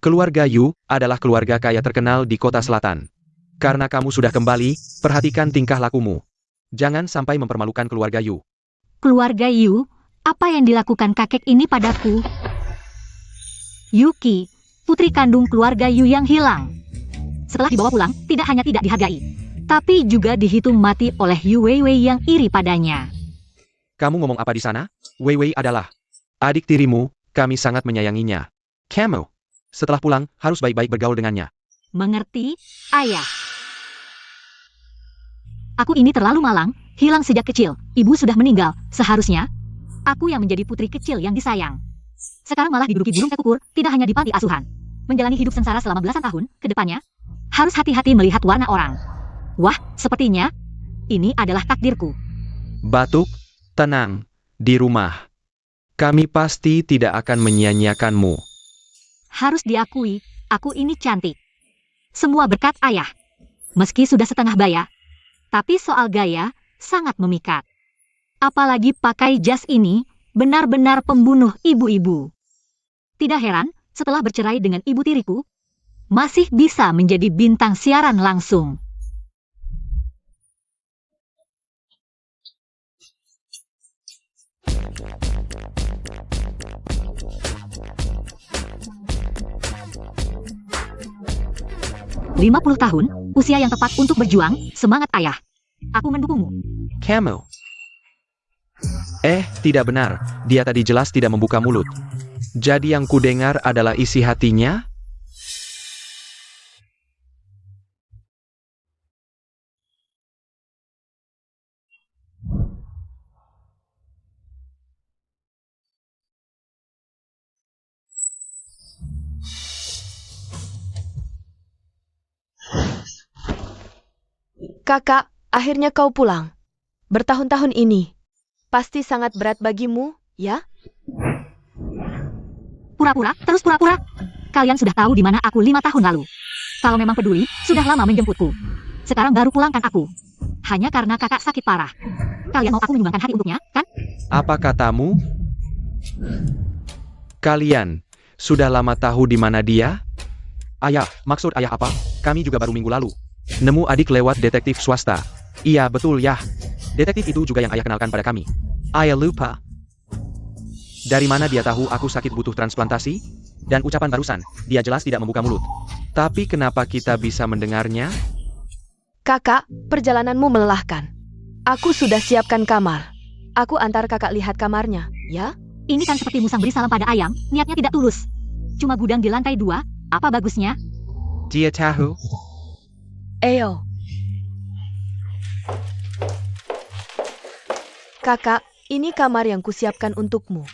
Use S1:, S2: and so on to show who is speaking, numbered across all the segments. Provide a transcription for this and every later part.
S1: Keluarga Yu adalah keluarga kaya terkenal di kota selatan. Karena kamu sudah kembali, perhatikan tingkah lakumu. Jangan sampai mempermalukan keluarga Yu.
S2: Keluarga Yu, apa yang dilakukan kakek ini padaku? Yuki, putri kandung keluarga Yu yang hilang. Setelah dibawa pulang, tidak hanya tidak dihargai, tapi juga dihitung mati oleh Yu Weiwei yang iri padanya.
S1: Kamu ngomong apa di sana? Weiwei adalah adik tirimu, kami sangat menyayanginya. Kamu, setelah pulang, harus baik-baik bergaul dengannya.
S2: Mengerti, ayah? Aku ini terlalu malang, hilang sejak kecil, ibu sudah meninggal, seharusnya aku yang menjadi putri kecil yang disayang. Sekarang malah digeruki burung kekukur, tidak hanya di panti asuhan. Menjalani hidup sengsara selama belasan tahun, ke depannya, harus hati-hati melihat warna orang. Wah, sepertinya, ini adalah takdirku.
S1: Batuk, tenang, di rumah. Kami pasti tidak akan menyia-nyiakanmu.
S2: Harus diakui, aku ini cantik. Semua berkat ayah. Meski sudah setengah baya, tapi soal gaya, sangat memikat. Apalagi pakai jas ini, benar-benar pembunuh ibu-ibu. Tidak heran, setelah bercerai dengan ibu tiriku, masih bisa menjadi bintang siaran langsung. "50 tahun, usia yang tepat untuk berjuang, semangat ayah. Aku mendukungmu."
S1: Kamu. Tidak benar. Dia tadi jelas tidak membuka mulut. Jadi yang kudengar adalah isi hatinya?
S3: Kakak, akhirnya kau pulang. Bertahun-tahun ini. Pasti sangat berat bagimu, ya?
S2: Pura-pura, terus pura-pura. Kalian sudah tahu di mana aku 5 tahun lalu. Kalau memang peduli, sudah lama menjemputku. Sekarang baru pulangkan aku. Hanya karena kakak sakit parah. Kalian mau aku menyumbangkan hati untuknya, kan?
S1: Apa katamu? Kalian sudah lama tahu di mana dia? Ayah, maksud ayah apa? Kami juga baru minggu lalu nemu adik lewat detektif swasta. Iya, betul ya. Detektif itu juga yang ayah kenalkan pada kami. Ayah lupa. Dari mana dia tahu aku sakit butuh transplantasi? Dan ucapan barusan, dia jelas tidak membuka mulut. Tapi kenapa kita bisa mendengarnya?
S3: Kakak, perjalananmu melelahkan. Aku sudah siapkan kamar. Aku antar kakak lihat kamarnya, ya?
S2: Ini kan seperti musang beri salam pada ayam, niatnya tidak tulus. Cuma gudang di lantai 2, apa bagusnya?
S1: Dia tahu.
S3: Eyo. Kakak, ini kamar yang kusiapkan untukmu.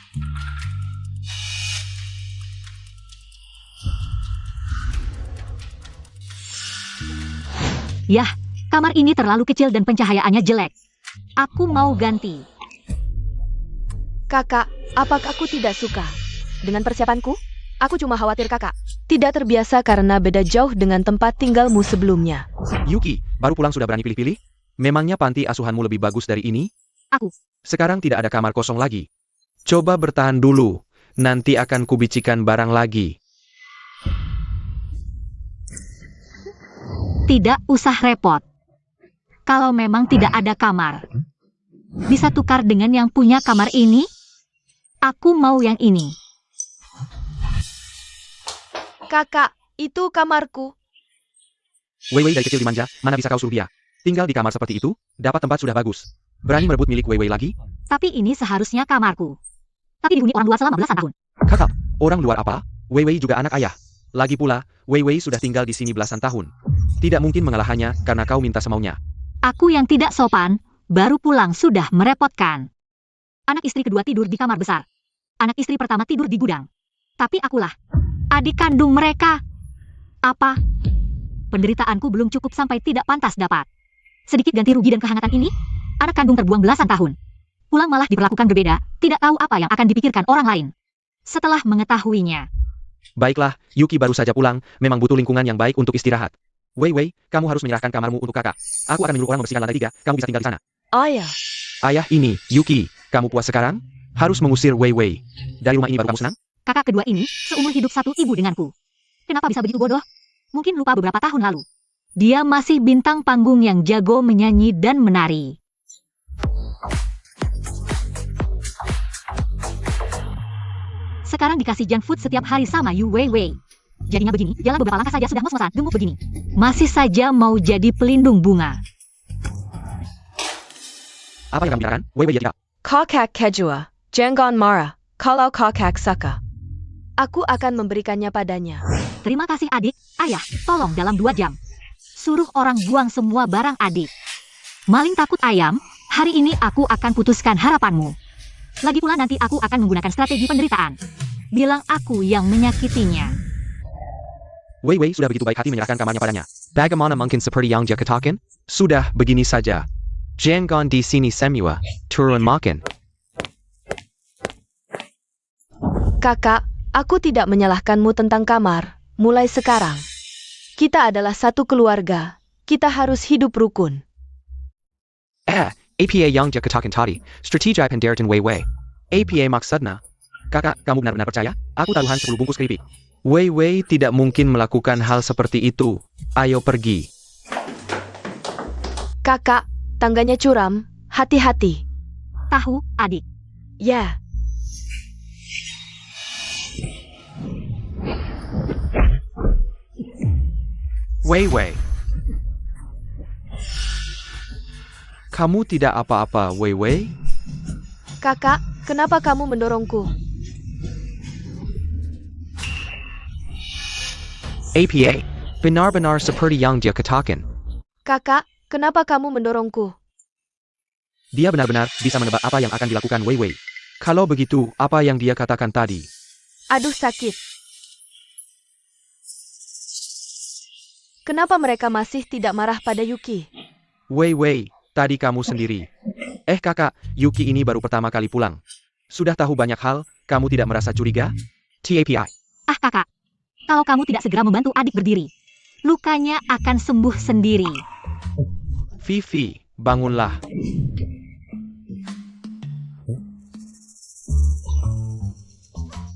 S2: Yah, kamar ini terlalu kecil dan pencahayaannya jelek. Aku mau ganti.
S3: Kakak, apakah aku tidak suka dengan persiapanku? Aku cuma khawatir kakak tidak terbiasa karena beda jauh dengan tempat tinggalmu sebelumnya.
S1: Yuki, baru pulang sudah berani pilih-pilih? Memangnya panti asuhanmu lebih bagus dari ini?
S2: Aku.
S1: Sekarang tidak ada kamar kosong lagi. Coba bertahan dulu, nanti akan kubicikan barang lagi.
S2: Tidak usah repot. Kalau memang tidak ada kamar, bisa tukar dengan yang punya kamar ini? Aku mau yang ini.
S3: Kakak, itu kamarku.
S1: Weiwei dari kecil dimanja, mana bisa kau suruh dia? Tinggal di kamar seperti itu, dapat tempat sudah bagus. Berani merebut milik Weiwei lagi?
S2: Tapi ini seharusnya kamarku. Tapi dihuni orang luar selama belasan tahun.
S1: Kakak, orang luar apa? Weiwei juga anak ayah. Lagi pula, Weiwei sudah tinggal di sini belasan tahun. Tidak mungkin mengalahkannya karena kau minta semaunya.
S2: Aku yang tidak sopan, baru pulang sudah merepotkan. Anak istri kedua tidur di kamar besar. Anak istri pertama tidur di gudang. Tapi akulah adik kandung mereka. Apa? Penderitaanku belum cukup sampai tidak pantas dapat. Sedikit ganti rugi dan kehangatan ini, anak kandung terbuang belasan tahun. Pulang malah diperlakukan berbeda, tidak tahu apa yang akan dipikirkan orang lain. Setelah mengetahuinya.
S1: Baiklah, Yuki baru saja pulang, memang butuh lingkungan yang baik untuk istirahat. Weiwei, kamu harus menyerahkan kamarmu untuk kakak. Aku akan menyuruh orang membersihkan lantai 3, kamu bisa tinggal di sana.
S3: Ayah.
S1: Ayah ini, Yuki, kamu puas sekarang? Harus mengusir Weiwei. Dari rumah ini baru kamu senang?
S2: Kakak kedua ini, seumur hidup satu ibu denganku. Kenapa bisa begitu bodoh? Mungkin lupa beberapa tahun lalu. Dia masih bintang panggung yang jago menyanyi dan menari. Sekarang dikasih junk food setiap hari sama Yu Weiwei. Jadinya begini, jalan beberapa langkah saja sudah ngos-ngosan, gemuk begini. Masih saja mau jadi pelindung bunga.
S1: Apa yang kamu bicarakan? Weiwei ya tidak.
S3: Kakak kejua, jangan marah, kalau kakak suka. Aku akan memberikannya padanya.
S2: Terima kasih adik, ayah, tolong dalam 2 jam. Suruh orang buang semua barang adik. Maling takut ayam, hari ini aku akan putuskan harapanmu. Lagi pula nanti aku akan menggunakan strategi penderitaan. Bilang aku yang menyakitinya.
S1: Weiwei sudah begitu baik hati menyerahkan kamarnya padanya. Bagaimana mungkin seperti yang dia katakan? Sudah begini saja. Jangan di sini semua, turun makan.
S3: Kakak, aku tidak menyalahkanmu tentang kamar. Mulai sekarang, kita adalah satu keluarga. Kita harus hidup rukun.
S1: APA yang dia katakan tadi, strategi penderitaan Weiwei. APA maksudnya? Kakak, kamu benar-benar percaya? Aku taruhan 10 bungkus keripik. Weiwei tidak mungkin melakukan hal seperti itu. Ayo pergi.
S3: Kakak, tangganya curam. Hati-hati.
S2: Tahu, adik.
S3: Ya.
S1: Weiwei. Kamu tidak apa-apa, Weiwei?
S3: Kakak, kenapa kamu mendorongku?
S1: APA, benar-benar seperti yang dia katakan.
S3: Kakak, kenapa kamu mendorongku?
S1: Dia benar-benar bisa menebak apa yang akan dilakukan Weiwei. Kalau begitu, apa yang dia katakan tadi?
S3: Aduh sakit. Kenapa mereka masih tidak marah pada Yuki?
S1: Weiwei, tadi kamu sendiri. Kakak, Yuki ini baru pertama kali pulang. Sudah tahu banyak hal, kamu tidak merasa curiga? TAPI.
S2: Ah kakak, kalau kamu tidak segera membantu adik berdiri, lukanya akan sembuh sendiri.
S1: Vivi, bangunlah.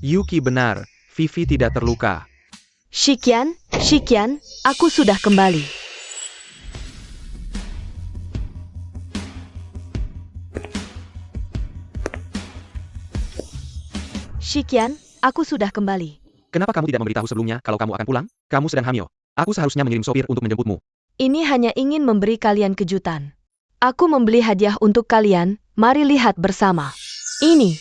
S1: Yuki benar, Vivi tidak terluka.
S3: Shikian, aku sudah kembali. Shikian, aku sudah kembali.
S1: Kenapa kamu tidak memberitahu sebelumnya kalau kamu akan pulang? Kamu sedang hamil. Aku seharusnya mengirim sopir untuk menjemputmu.
S3: Ini hanya ingin memberi kalian kejutan. Aku membeli hadiah untuk kalian, mari lihat bersama. Ini,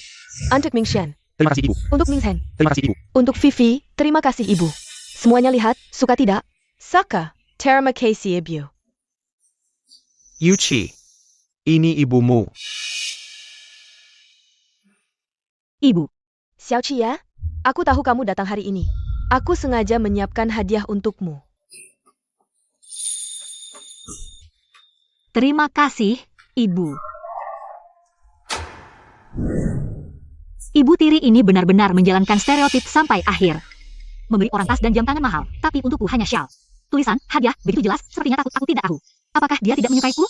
S3: untuk Mingshan.
S1: Terima kasih, Ibu.
S3: Untuk Mingsheng.
S1: Terima kasih, Ibu.
S3: Untuk Vivi, terima kasih Ibu. Semuanya lihat, suka tidak? Saka, terima kasih Ibu.
S1: Yuchi, ini ibumu.
S2: Ibu,
S3: Xiaoqi ya, aku tahu kamu datang hari ini. Aku sengaja menyiapkan hadiah untukmu.
S2: terima kasih, Ibu. Ibu tiri ini benar-benar menjalankan stereotip sampai akhir. Memberi orang tas dan jam tangan mahal, tapi untukku hanya shawl. Tulisan, hadiah, begitu jelas, sepertinya takut aku tidak tahu. Apakah dia tidak menyukaiku?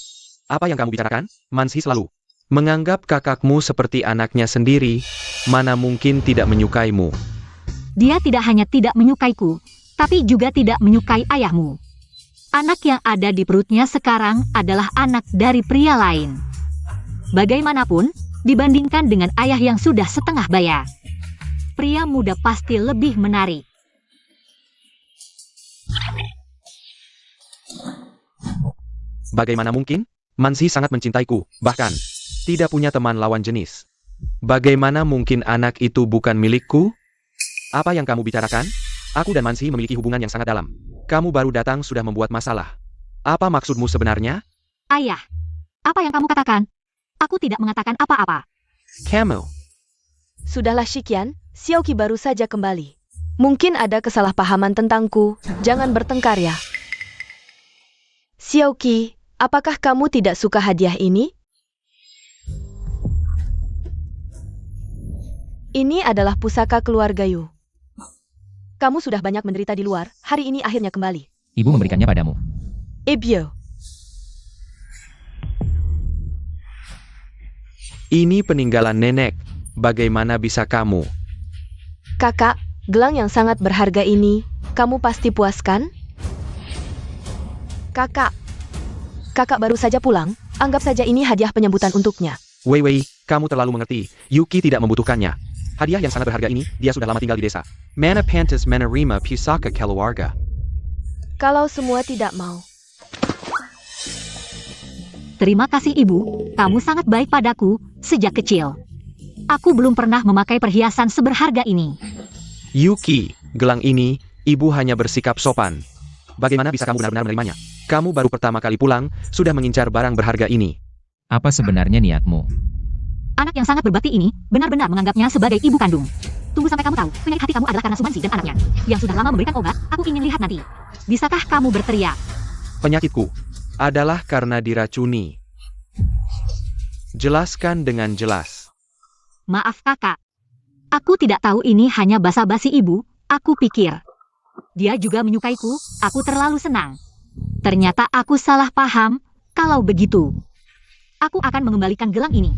S1: Apa yang kamu bicarakan? Mansi selalu menganggap kakakmu seperti anaknya sendiri, mana mungkin tidak menyukaimu.
S2: Dia tidak hanya tidak menyukaiku, tapi juga tidak menyukai ayahmu. Anak yang ada di perutnya sekarang adalah anak dari pria lain. Bagaimanapun, dibandingkan dengan ayah yang sudah setengah baya, pria muda pasti lebih menarik.
S1: Bagaimana mungkin? Mansi sangat mencintaiku, bahkan tidak punya teman lawan jenis. Bagaimana mungkin anak itu bukan milikku? Apa yang kamu bicarakan? Aku dan Mansi memiliki hubungan yang sangat dalam. Kamu baru datang sudah membuat masalah. Apa maksudmu sebenarnya?
S2: Ayah, apa yang kamu katakan? Aku tidak mengatakan apa-apa.
S1: Kamu.
S3: Sudahlah Shikian, Xiaoqi baru saja kembali. Mungkin ada kesalahpahaman tentangku, jangan bertengkar ya. Xiaoqi, apakah kamu tidak suka hadiah ini? Ini adalah pusaka keluarga Yu. Kamu sudah banyak menderita di luar, hari ini akhirnya kembali.
S4: Ibu memberikannya padamu.
S3: Ebyo,
S1: Ini peninggalan nenek. Bagaimana bisa kamu?
S3: kakak, gelang yang sangat berharga ini, Kamu pasti puas kan? Kakak. Kakak baru saja pulang, anggap saja ini hadiah penyambutan untuknya.
S1: Wei, kamu terlalu mengerti. Yuki tidak membutuhkannya. Hadiah yang sangat berharga ini, dia sudah lama tinggal di desa. Mana pantas menerima pusaka keluarga.
S3: Kalau semua tidak mau.
S2: Terima kasih ibu, kamu sangat baik padaku sejak kecil. Aku belum pernah memakai perhiasan seberharga ini.
S1: Yuki, gelang ini, ibu hanya bersikap sopan. Bagaimana bisa kamu benar-benar menerimanya? Kamu baru pertama kali pulang, sudah mengincar barang berharga ini.
S4: Apa sebenarnya niatmu?
S2: Anak yang sangat berbakti ini benar-benar menganggapnya sebagai ibu kandung. Tunggu sampai kamu tahu, penyakit hati kamu adalah karena Sumansi dan anaknya. Yang sudah lama memberikan obat, aku ingin lihat nanti. Bisakah kamu berteriak?
S1: Penyakitku adalah karena diracuni. Jelaskan dengan jelas.
S2: Maaf kakak. Aku tidak tahu ini hanya basa-basi ibu, aku pikir. Dia juga menyukaiku, aku terlalu senang. Ternyata aku salah paham, kalau begitu. Aku akan mengembalikan gelang ini.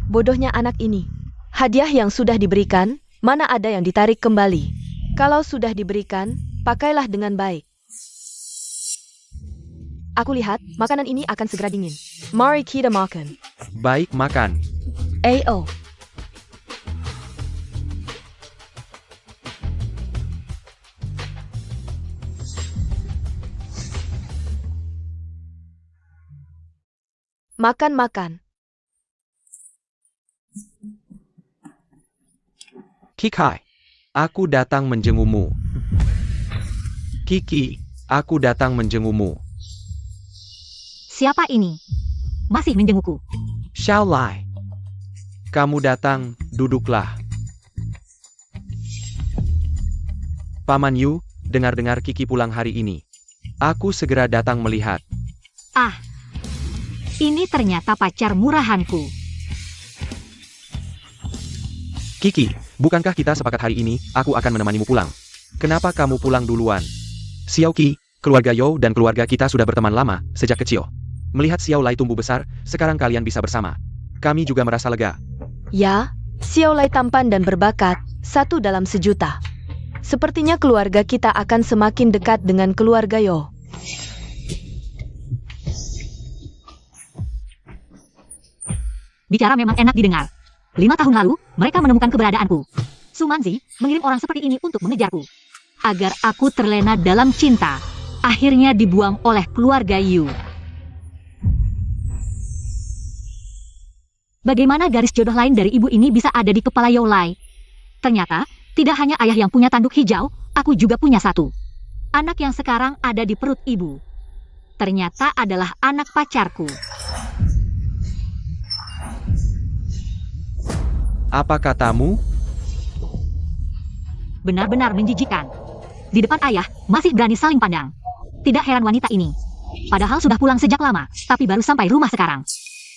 S3: Bodohnya anak ini. Hadiah yang sudah diberikan, mana ada yang ditarik kembali. Kalau sudah diberikan, pakailah dengan baik. Aku lihat, makanan ini akan segera dingin. Mari kita makan.
S1: Baik, makan.
S3: Ayo. Makan.
S1: Kikai, aku datang menjengumu. Kiki, aku datang menjengumu.
S2: Siapa ini? Masih menjengukku.
S1: Xiaolai, kamu datang, duduklah. Paman Yu, dengar-dengar Kiki pulang hari ini. Aku segera datang melihat.
S2: Ah, ini ternyata pacar murahanku.
S1: Kiki, bukankah kita sepakat hari ini, aku akan menemanimu pulang? Kenapa kamu pulang duluan? Xiaoqi, keluarga You dan keluarga kita sudah berteman lama, sejak kecil. Melihat Xiao Lai tumbuh besar, sekarang kalian bisa bersama. Kami juga merasa lega.
S3: Ya, Xiao Lai tampan dan berbakat, 1 dalam 1.000.000. Sepertinya keluarga kita akan semakin dekat dengan keluarga Yo.
S2: Bicara memang enak didengar. 5 tahun lalu, mereka menemukan keberadaanku. Sumanzi mengirim orang seperti ini untuk mengejarku. Agar aku terlena dalam cinta. Akhirnya dibuang oleh keluarga Yu. Bagaimana garis jodoh lain dari ibu ini bisa ada di kepala Yo Lai? Ternyata, tidak hanya ayah yang punya tanduk hijau, aku juga punya satu. Anak yang sekarang ada di perut ibu. Ternyata adalah anak pacarku.
S1: Apa katamu?
S2: Benar-benar menjijikan. Di depan ayah, masih berani saling pandang. Tidak heran wanita ini. Padahal sudah pulang sejak lama, tapi baru sampai rumah sekarang.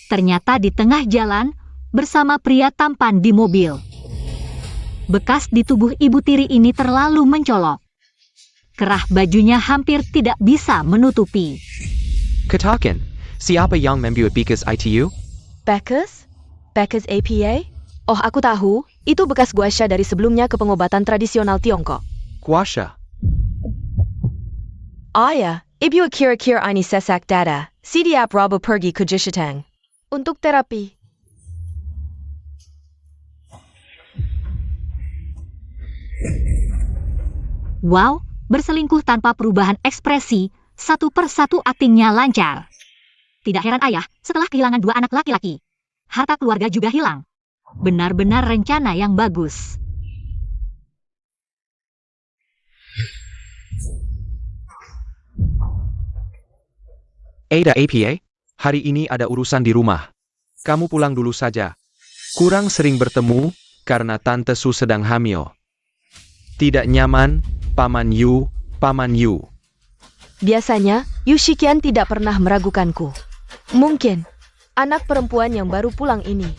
S2: Ternyata di tengah jalan, bersama pria tampan di mobil. Bekas di tubuh ibu tiri ini terlalu mencolok. Kerah bajunya hampir tidak bisa menutupi.
S1: Katakan, siapa yang membuat bekas ITU?
S3: Bekas? Bekas APA? Oh, aku tahu, itu bekas guasha dari sebelumnya ke pengobatan tradisional Tiongkok.
S1: Kuasha.
S3: Ah ya, ibu kira-kira ini sesak dada, siap raba pergi ke Jishitang. Untuk terapi.
S2: Wow, berselingkuh tanpa perubahan ekspresi, satu persatu aktingnya lancar. Tidak heran ayah, setelah kehilangan 2 anak laki-laki. Harta keluarga juga hilang. Benar-benar rencana yang bagus.
S1: Ada APA? Hari ini ada urusan di rumah. Kamu pulang dulu saja. Kurang sering bertemu, karena Tante Su sedang hamil. Tidak nyaman, Paman Yu, Paman Yu.
S3: Biasanya, Yushikian tidak pernah meragukanku. Mungkin, anak perempuan yang baru pulang ini.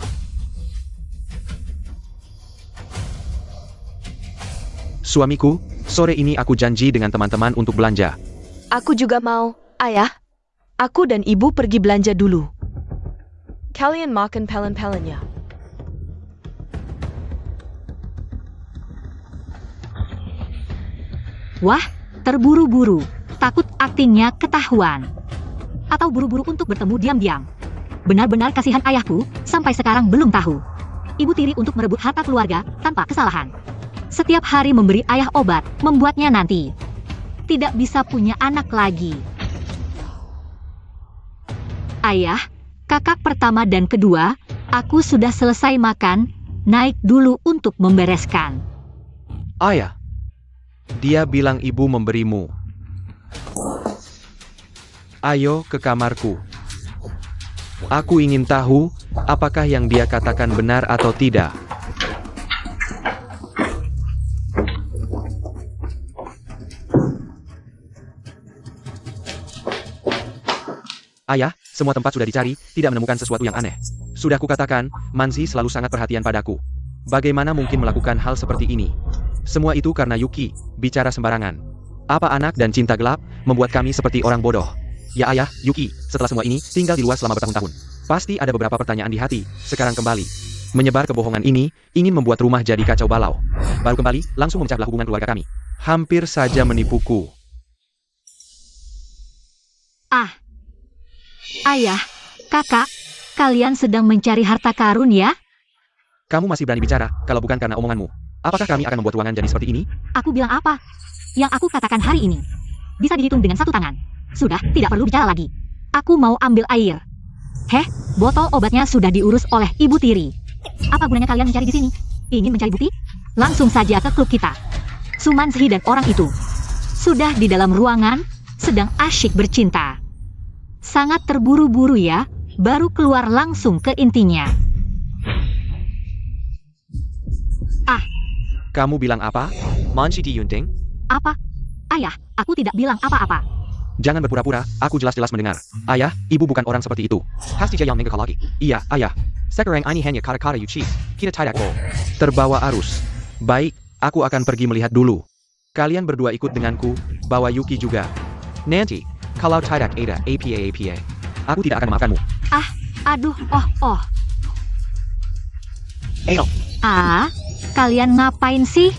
S1: Suamiku, sore ini aku janji dengan teman-teman untuk belanja.
S3: Aku juga mau, ayah. Aku dan ibu pergi belanja dulu. Kalian makan pelen-pelennya.
S2: Wah, terburu-buru, takut aktingnya ketahuan. Atau buru-buru untuk bertemu diam-diam. Benar-benar kasihan ayahku, sampai sekarang belum tahu. Ibu tiri untuk merebut harta keluarga, tanpa kesalahan. Setiap hari memberi ayah obat, membuatnya nanti tidak bisa punya anak lagi. Ayah, kakak pertama dan kedua, aku sudah selesai makan, naik dulu untuk membereskan.
S1: Ayah, dia bilang ibu memberimu. Ayo ke kamarku. Aku ingin tahu, apakah yang dia katakan benar atau tidak. Ayah, semua tempat sudah dicari, tidak menemukan sesuatu yang aneh. Sudah kukatakan, Mansi selalu sangat perhatian padaku. Bagaimana mungkin melakukan hal seperti ini? Semua itu karena Yuki, bicara sembarangan. Apa anak dan cinta gelap, membuat kami seperti orang bodoh? Ya ayah, Yuki, setelah semua ini, tinggal di luar selama bertahun-tahun. Pasti ada beberapa pertanyaan di hati, sekarang kembali. Menyebar kebohongan ini, ingin membuat rumah jadi kacau balau. Baru kembali, langsung memecah belah hubungan keluarga kami. Hampir saja menipuku.
S2: Ayah, kakak, kalian sedang mencari harta karun ya?
S1: Kamu masih berani bicara, kalau bukan karena omonganmu. Apakah kami akan membuat ruangan jadi seperti ini?
S2: Aku bilang apa? Yang aku katakan hari ini. Bisa dihitung dengan satu tangan. Sudah, tidak perlu bicara lagi. Aku mau ambil air. Botol obatnya sudah diurus oleh ibu tiri. Apa gunanya kalian mencari di sini? Ingin mencari bukti? Langsung saja ke klub kita. Sumanshi dan orang itu sudah di dalam ruangan, sedang asyik bercinta. Sangat terburu-buru ya, baru keluar langsung ke intinya.
S1: Kamu bilang apa? Manshi Yunting?
S2: Apa? Ayah, aku tidak bilang apa-apa.
S1: Jangan berpura-pura, aku jelas-jelas mendengar. Ayah, ibu bukan orang seperti itu. Pasti dia yang menggekal lagi. Iya, ayah. Sekarang ini hanya kata-kata Yuchi. Kita tidak mau. Terbawa arus. Baik, aku akan pergi melihat dulu. Kalian berdua ikut denganku, bawa Yuki juga. Nanti, kalau tidak ada APA, aku tidak akan memaafkanmu.
S2: Aduh,
S1: Ayo.
S2: Kalian ngapain sih?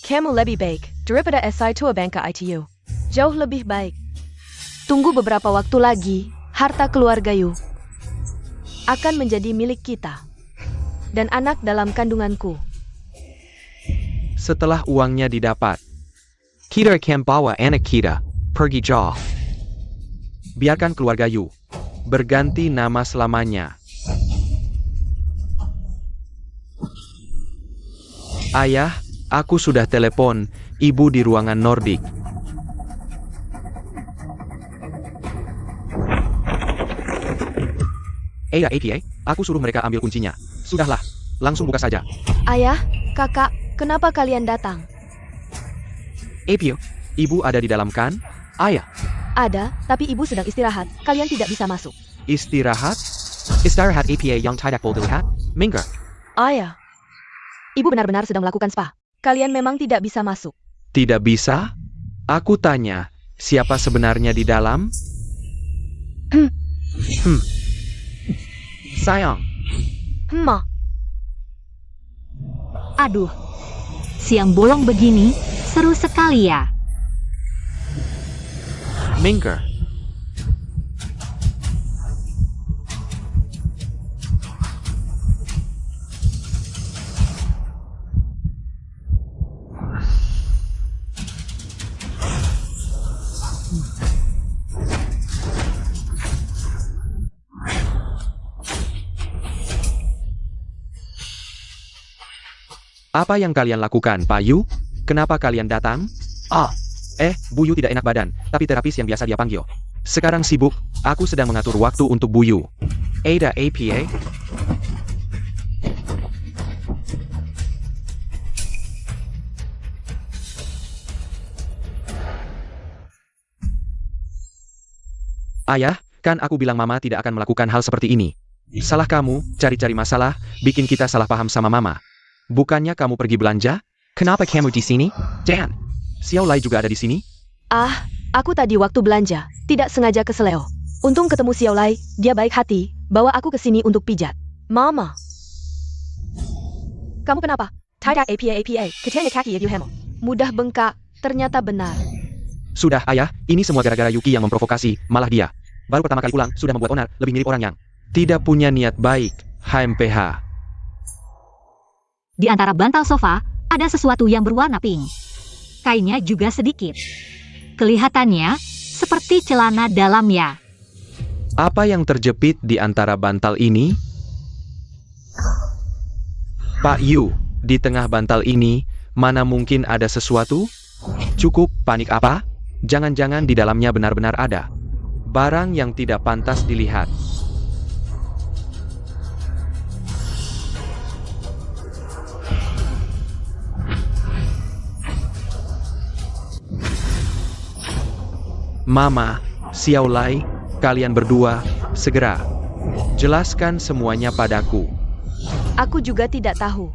S3: Kamu lebih baik daripada SI Tua Bangka ITU. Jauh lebih baik. Tunggu beberapa waktu lagi, harta keluarga Yu akan menjadi milik kita. Dan anak dalam kandunganku.
S1: Setelah uangnya didapat, kita akan bawa anak kita pergi jauh. Biarkan keluarga Yu berganti nama selamanya. Ayah, aku sudah telepon ibu di ruangan Nordik. APA, aku suruh mereka ambil kuncinya. Sudahlah, langsung buka saja.
S3: Ayah, kakak, kenapa kalian datang?
S1: APA, ibu ada di dalam kan? Ayah,
S3: Ada, tapi ibu sedang istirahat. Kalian tidak bisa masuk.
S1: istirahat? Istirahat APA yang tidak boleh dilihat? Minggir.
S3: Ayah. Ibu benar-benar sedang melakukan spa. Kalian memang tidak bisa masuk.
S1: Tidak bisa? Aku tanya, siapa sebenarnya di dalam? Sayang,
S3: Ma.
S2: Aduh, siang bolong begini, seru sekali ya.
S1: minggir. Apa yang kalian lakukan, Pak Yu? Kenapa kalian datang? Bu Yu tidak enak badan, tapi terapis yang biasa dia panggil. Sekarang sibuk, aku sedang mengatur waktu untuk Bu Yu. Ada APA? Ayah, kan aku bilang Mama tidak akan melakukan hal seperti ini. Salah kamu, cari-cari masalah, bikin kita salah paham sama Mama. Bukannya kamu pergi belanja? Kenapa kamu di sini? Dan Xiao Lai juga ada di sini?
S3: Aku tadi waktu belanja, tidak sengaja ke Seleo. Untung ketemu Xiao Lai, dia baik hati, bawa aku ke sini untuk pijat. Mama. Kamu kenapa? Tidak apa, ketanya kaki ya Hemo. Mudah bengkak, ternyata benar.
S1: Sudah, ayah, ini semua gara-gara Yuki yang memprovokasi, malah dia. Baru pertama kali pulang, sudah membuat onar, lebih mirip orang yang tidak punya niat baik, HMPH.
S2: Di antara bantal sofa, ada sesuatu yang berwarna pink. Kainnya juga sedikit. Kelihatannya seperti celana dalamnya.
S1: Apa yang terjepit di antara bantal ini? Pak Yu, di tengah bantal ini, mana mungkin ada sesuatu? Cukup, panik apa? Jangan-jangan di dalamnya benar-benar ada barang yang tidak pantas dilihat. Mama, Xiaolai, kalian berdua, segera jelaskan semuanya padaku.
S3: Aku juga tidak tahu.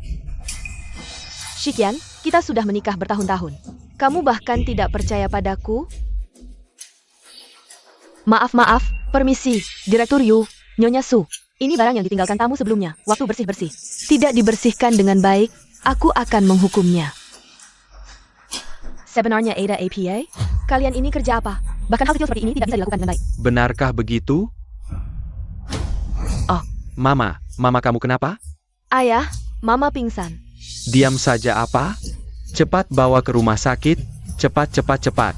S3: Shikian, kita sudah menikah bertahun-tahun. Kamu bahkan tidak percaya padaku? Maaf, permisi, Direktur Yu, Nyonya Su. Ini barang yang ditinggalkan tamu sebelumnya, waktu bersih-bersih. Tidak dibersihkan dengan baik, aku akan menghukumnya. Sebenarnya Ada APA, kalian ini kerja apa? Bahkan hal kecil seperti ini tidak bisa dilakukan dengan baik.
S1: Benarkah begitu?
S3: Oh.
S1: Mama kamu kenapa?
S3: Ayah, Mama pingsan.
S1: Diam saja apa? Cepat bawa ke rumah sakit, cepat.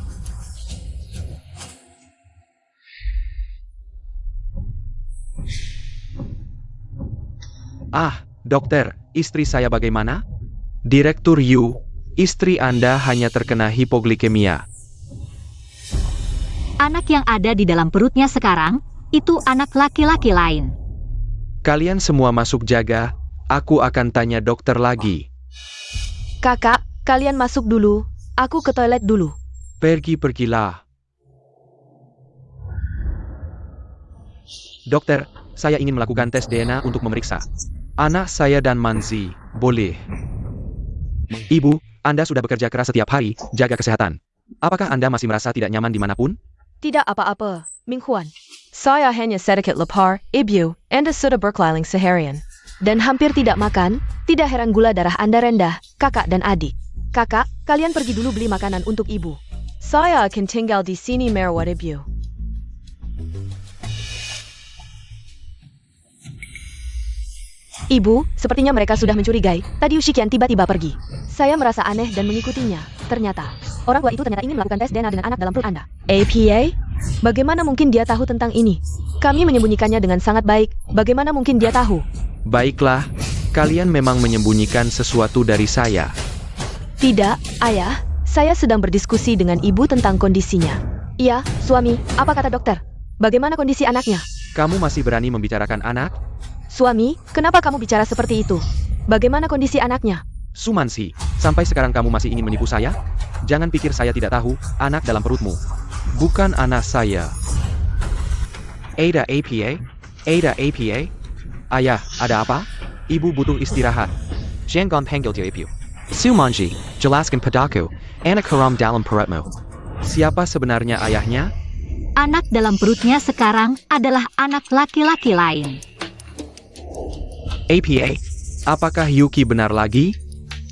S1: Ah, dokter, istri saya bagaimana? Direktur Yu, istri Anda hanya terkena hipoglikemia.
S2: Anak yang ada di dalam perutnya sekarang, itu anak laki-laki lain.
S1: Kalian semua masuk jaga, aku akan tanya dokter lagi.
S3: Kakak, kalian masuk dulu. Aku ke toilet dulu.
S1: Pergilah. Dokter, saya ingin melakukan tes DNA untuk memeriksa anak saya dan Manzi. Boleh? Ibu, Anda sudah bekerja keras setiap hari, jaga kesehatan. Apakah Anda masih merasa tidak nyaman dimanapun?
S3: Tidak apa-apa, Ming Huan. Saya hanya sedikit lapar, Ibu, Anda sudah berkeliling seharian. Dan hampir tidak makan, tidak heran gula darah Anda rendah, kakak dan adik. Kakak, kalian pergi dulu beli makanan untuk ibu. Saya akan tinggal di sini merawat ibu. Ibu, sepertinya mereka sudah mencurigai. Tadi Ushikian tiba-tiba pergi. Saya merasa aneh dan mengikutinya. Ternyata, orang tua itu ternyata ingin melakukan tes DNA dengan anak dalam perut Anda. APA? Bagaimana mungkin dia tahu tentang ini? Kami menyembunyikannya dengan sangat baik. Bagaimana mungkin dia tahu?
S1: Baiklah, kalian memang menyembunyikan sesuatu dari saya.
S3: Tidak, Ayah. Saya sedang berdiskusi dengan ibu tentang kondisinya. Iya, suami, apa kata dokter? Bagaimana kondisi anaknya?
S1: Kamu masih berani membicarakan anak?
S3: Suami, kenapa kamu bicara seperti itu? Bagaimana kondisi anaknya?
S1: Sumansi, sampai sekarang kamu masih ingin menipu saya? Jangan pikir saya tidak tahu, anak dalam perutmu bukan anak saya. Ada APA? Ayah, ada apa? Ibu butuh istirahat. Jangan panggil dia ibu. Sumanji, jelaskan padaku, anak haram dalam perutmu. Siapa sebenarnya ayahnya?
S2: Anak dalam perutnya sekarang adalah anak laki-laki lain.
S1: APA, apakah Yuki benar lagi?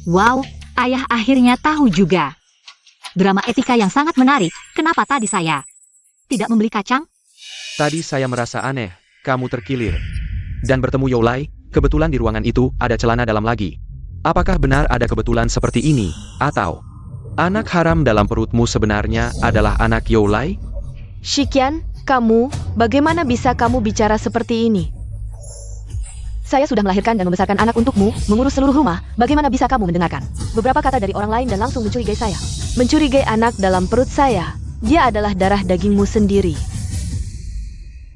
S2: Wow, ayah akhirnya tahu juga. Drama etika yang sangat menarik. Kenapa tadi saya tidak membeli kacang?
S1: Tadi saya merasa aneh, kamu terkilir. Dan bertemu Youlai, kebetulan di ruangan itu ada celana dalam lagi. Apakah benar ada kebetulan seperti ini? Atau anak haram dalam perutmu sebenarnya adalah anak Youlai?
S3: Shikian, kamu, bagaimana bisa kamu bicara seperti ini? Saya sudah melahirkan dan membesarkan anak untukmu, mengurus seluruh rumah, bagaimana bisa kamu mendengarkan beberapa kata dari orang lain dan langsung mencurigai saya? Mencurigai anak dalam perut saya, dia adalah darah dagingmu sendiri.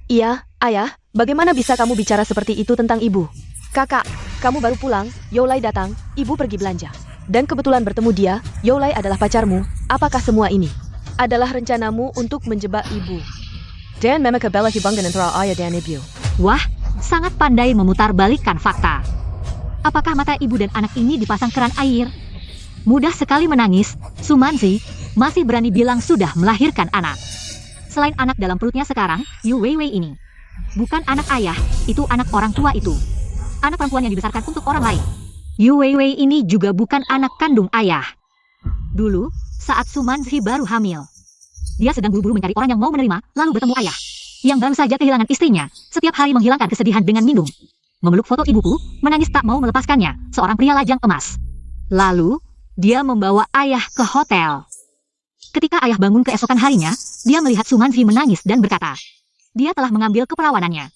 S3: Iya, ayah, bagaimana bisa kamu bicara seperti itu tentang ibu? Kakak, kamu baru pulang, Youlai datang, ibu pergi belanja. Dan kebetulan bertemu dia, Youlai adalah pacarmu, apakah semua ini adalah rencanamu untuk menjebak ibu? Dan memekabela hubungan antara ayah dan ibu.
S2: Wah, sangat pandai memutarbalikkan fakta. Apakah mata ibu dan anak ini dipasang keran air? Mudah sekali menangis, Sumanzi masih berani bilang sudah melahirkan anak. Selain anak dalam perutnya sekarang, Yu Weiwei ini bukan anak ayah, itu anak orang tua itu. Anak perempuan yang dibesarkan untuk orang lain. Yu Weiwei ini juga bukan anak kandung ayah. Dulu, saat Su Manzi baru hamil, dia sedang buru-buru mencari orang yang mau menerima, lalu bertemu ayah, yang baru saja kehilangan istrinya, setiap hari menghilangkan kesedihan dengan minum. Memeluk foto ibuku, menangis tak mau melepaskannya, seorang pria lajang emas. Lalu, dia membawa ayah ke hotel. Ketika ayah bangun keesokan harinya, dia melihat Su Manzi menangis dan berkata, dia telah mengambil keperawanannya.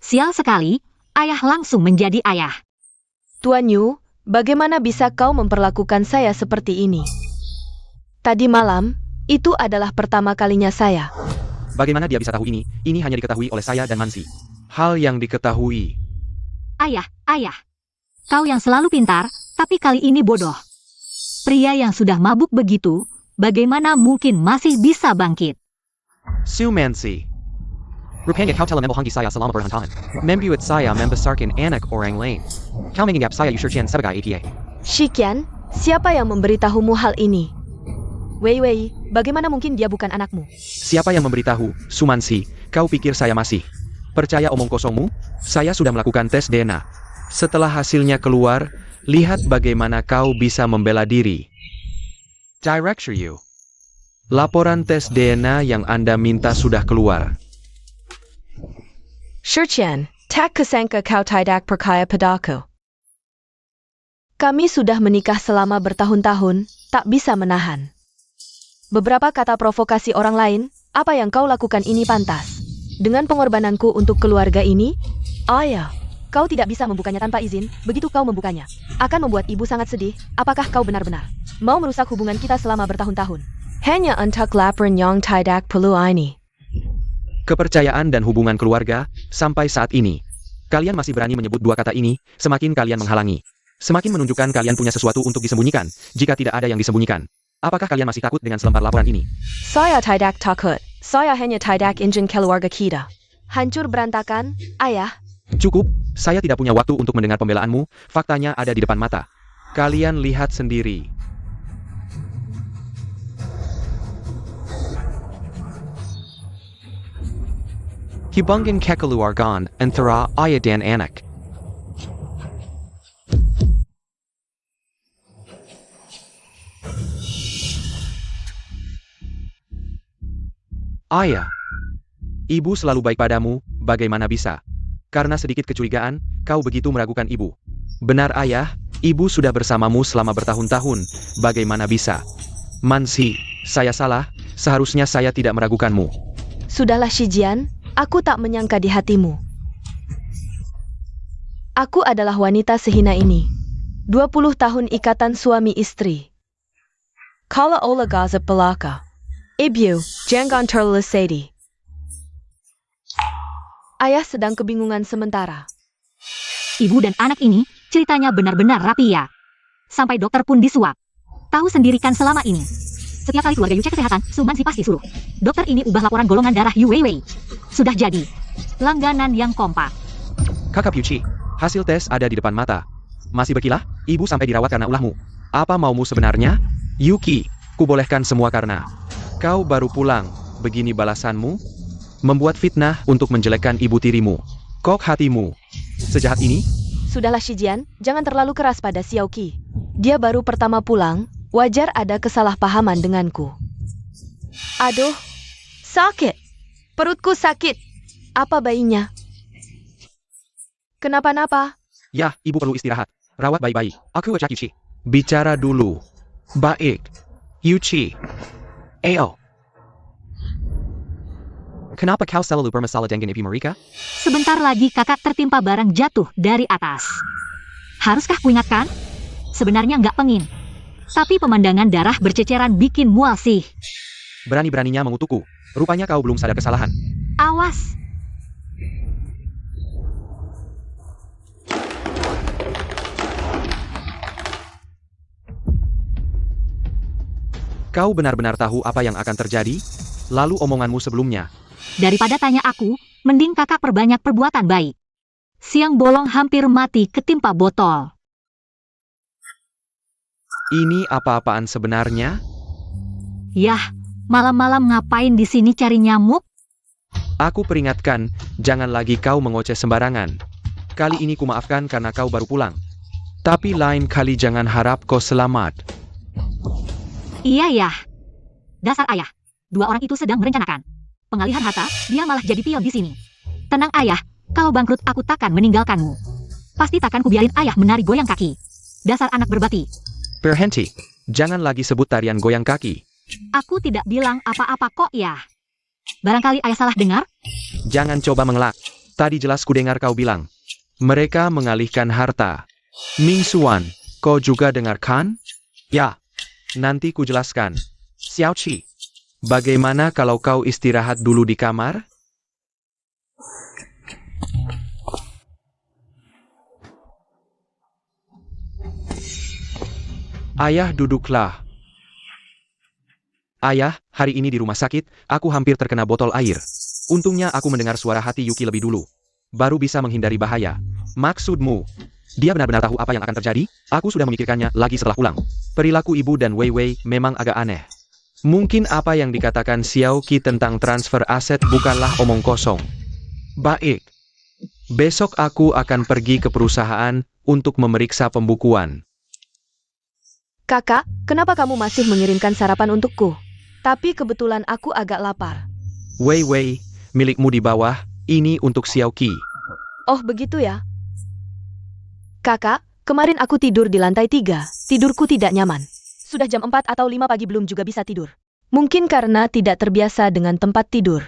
S2: Sial sekali, ayah langsung menjadi ayah.
S3: Tuan Yu, bagaimana bisa kau memperlakukan saya seperti ini? Tadi malam, itu adalah pertama kalinya saya.
S1: Bagaimana dia bisa tahu ini? Ini hanya diketahui oleh saya dan Mansi. Hal yang diketahui.
S2: Ayah, kau yang selalu pintar, tapi kali ini bodoh. Pria yang sudah mabuk begitu, bagaimana mungkin masih bisa bangkit?
S1: Su Mansi. Rupanya kau telah membohongi saya selama bertahun-tahun. Membuat saya membesarkan anak orang lain. Kau menganggap saya Yushirqian sebagai APA.
S3: Shikian, siapa yang memberitahumu hal ini? Weiwei, bagaimana mungkin dia bukan anakmu?
S1: Siapa yang memberitahu, Su Mansi? Kau pikir saya masih percaya omong kosongmu? Saya sudah melakukan tes DNA. Setelah hasilnya keluar, lihat bagaimana kau bisa membela diri. Director Yu. Laporan tes DNA yang Anda minta sudah keluar.
S3: Shiqian, tak kusangka kau tidak percaya padaku. Kami sudah menikah selama bertahun-tahun, tak bisa menahan. Beberapa kata provokasi orang lain, apa yang kau lakukan ini pantas. Dengan pengorbananku untuk keluarga ini, ayah, kau tidak bisa membukanya tanpa izin, begitu kau membukanya. Akan membuat ibu sangat sedih, apakah kau benar-benar mau merusak hubungan kita selama bertahun-tahun? Hanya untuk laporan yang tidak perlu ini.
S1: Kepercayaan dan hubungan keluarga, sampai saat ini. Kalian masih berani menyebut dua kata ini, semakin kalian menghalangi. Semakin menunjukkan kalian punya sesuatu untuk disembunyikan, jika tidak ada yang disembunyikan. Apakah kalian masih takut dengan selembar laporan ini?
S3: Saya tidak takut. Saya hanya tidak ingin keluarga kita hancur berantakan, ayah.
S1: Cukup, saya tidak punya waktu untuk mendengar pembelaanmu, faktanya ada di depan mata. Kalian lihat sendiri. Hibungin kekeluargaan antara ayah dan anak. Ayah, ibu selalu baik padamu, bagaimana bisa? Karena sedikit kecurigaan, kau begitu meragukan ibu. Benar ayah, ibu sudah bersamamu selama bertahun-tahun, bagaimana bisa? Mansi, saya salah, seharusnya saya tidak meragukanmu.
S3: Sudahlah Shijian, aku tak menyangka di hatimu. Aku adalah wanita sehina ini. 20 tahun ikatan suami istri. Kalau olah gazap belaka. Ibu, jangan terlalu sedih. Ayah sedang kebingungan sementara.
S2: Ibu dan anak ini, ceritanya benar-benar rapi ya. Sampai dokter pun disuap. Tahu sendiri kan selama ini. Setiap kali keluarga Yu cek kesehatan, Su Manzi pasti suruh. Dokter ini ubah laporan golongan darah Yu Weiwei. Sudah jadi. Langganan yang kompak.
S1: Kakak Yuchi, hasil tes ada di depan mata. Masih berkilah, ibu sampai dirawat karena ulahmu. Apa maumu sebenarnya? Yuki, kubolehkan semua karena kau baru pulang, begini balasanmu? Membuat fitnah untuk menjelekkan ibu tirimu. Kok hatimu sejahat ini?
S3: Sudahlah Shijian, jangan terlalu keras pada Xiaoqi. Dia baru pertama pulang, wajar ada kesalahpahaman denganku. Aduh, sakit. Perutku sakit. Apa bayinya? Kenapa-napa?
S1: Ya, ibu perlu istirahat. Rawat bayi-bayi. Aku ajak Yuchi. Bicara dulu. Baik. Yuchi. Ayo. Kenapa kau selalu bermasalah dengan ibu mereka?
S2: Sebentar lagi kakak tertimpa barang jatuh dari atas. Haruskah kuingatkan? Sebenarnya nggak pengin. Tapi pemandangan darah berceceran bikin mual sih.
S1: Berani-beraninya mengutukku. Rupanya kau belum sadar kesalahan.
S2: Awas.
S1: Kau benar-benar tahu apa yang akan terjadi? Lalu omonganmu sebelumnya.
S2: Daripada tanya aku, mending kakak perbanyak perbuatan baik. Siang bolong hampir mati ketimpa botol.
S1: Ini apa-apaan sebenarnya?
S2: Yah, malam-malam ngapain di sini cari nyamuk?
S1: Aku peringatkan, jangan lagi kau mengoceh sembarangan. Kali ini kumaafkan karena kau baru pulang. Tapi lain kali jangan harap kau selamat.
S2: Iya ya. Dasar ayah. Dua orang itu sedang merencanakan pengalihan harta, dia malah jadi pion di sini. Tenang ayah, kalau bangkrut aku takkan meninggalkanmu. Pasti takkan kubiarin ayah menari goyang kaki. Dasar anak berbakti.
S1: Berhenti. Jangan lagi sebut tarian goyang kaki.
S2: Aku tidak bilang apa-apa kok ya. Barangkali ayah salah dengar?
S1: Jangan coba mengelak. Tadi jelas kudengar kau bilang. Mereka mengalihkan harta. Ming Xuan, kau juga dengarkan? Ya. Nanti ku jelaskan. Xiao Qi, bagaimana kalau kau istirahat dulu di kamar? Ayah, duduklah. Ayah, hari ini di rumah sakit, aku hampir terkena botol air. Untungnya aku mendengar suara hati Yuki lebih dulu. Baru bisa menghindari bahaya. Maksudmu, dia benar-benar tahu apa yang akan terjadi? Aku sudah memikirkannya lagi setelah pulang. Perilaku ibu dan Wei Wei memang agak aneh. Mungkin apa yang dikatakan Xiao Qi tentang transfer aset bukanlah omong kosong. Baik. Besok aku akan pergi ke perusahaan untuk memeriksa pembukuan.
S3: Kakak, kenapa kamu masih mengirimkan sarapan untukku? Tapi kebetulan aku agak lapar.
S1: Wei Wei, milikmu di bawah, ini untuk Xiao Qi.
S3: Oh begitu ya? Kakak, kemarin aku tidur di lantai 3. Tidurku tidak nyaman. Sudah jam 4 atau 5 pagi belum juga bisa tidur. Mungkin karena tidak terbiasa dengan tempat tidur.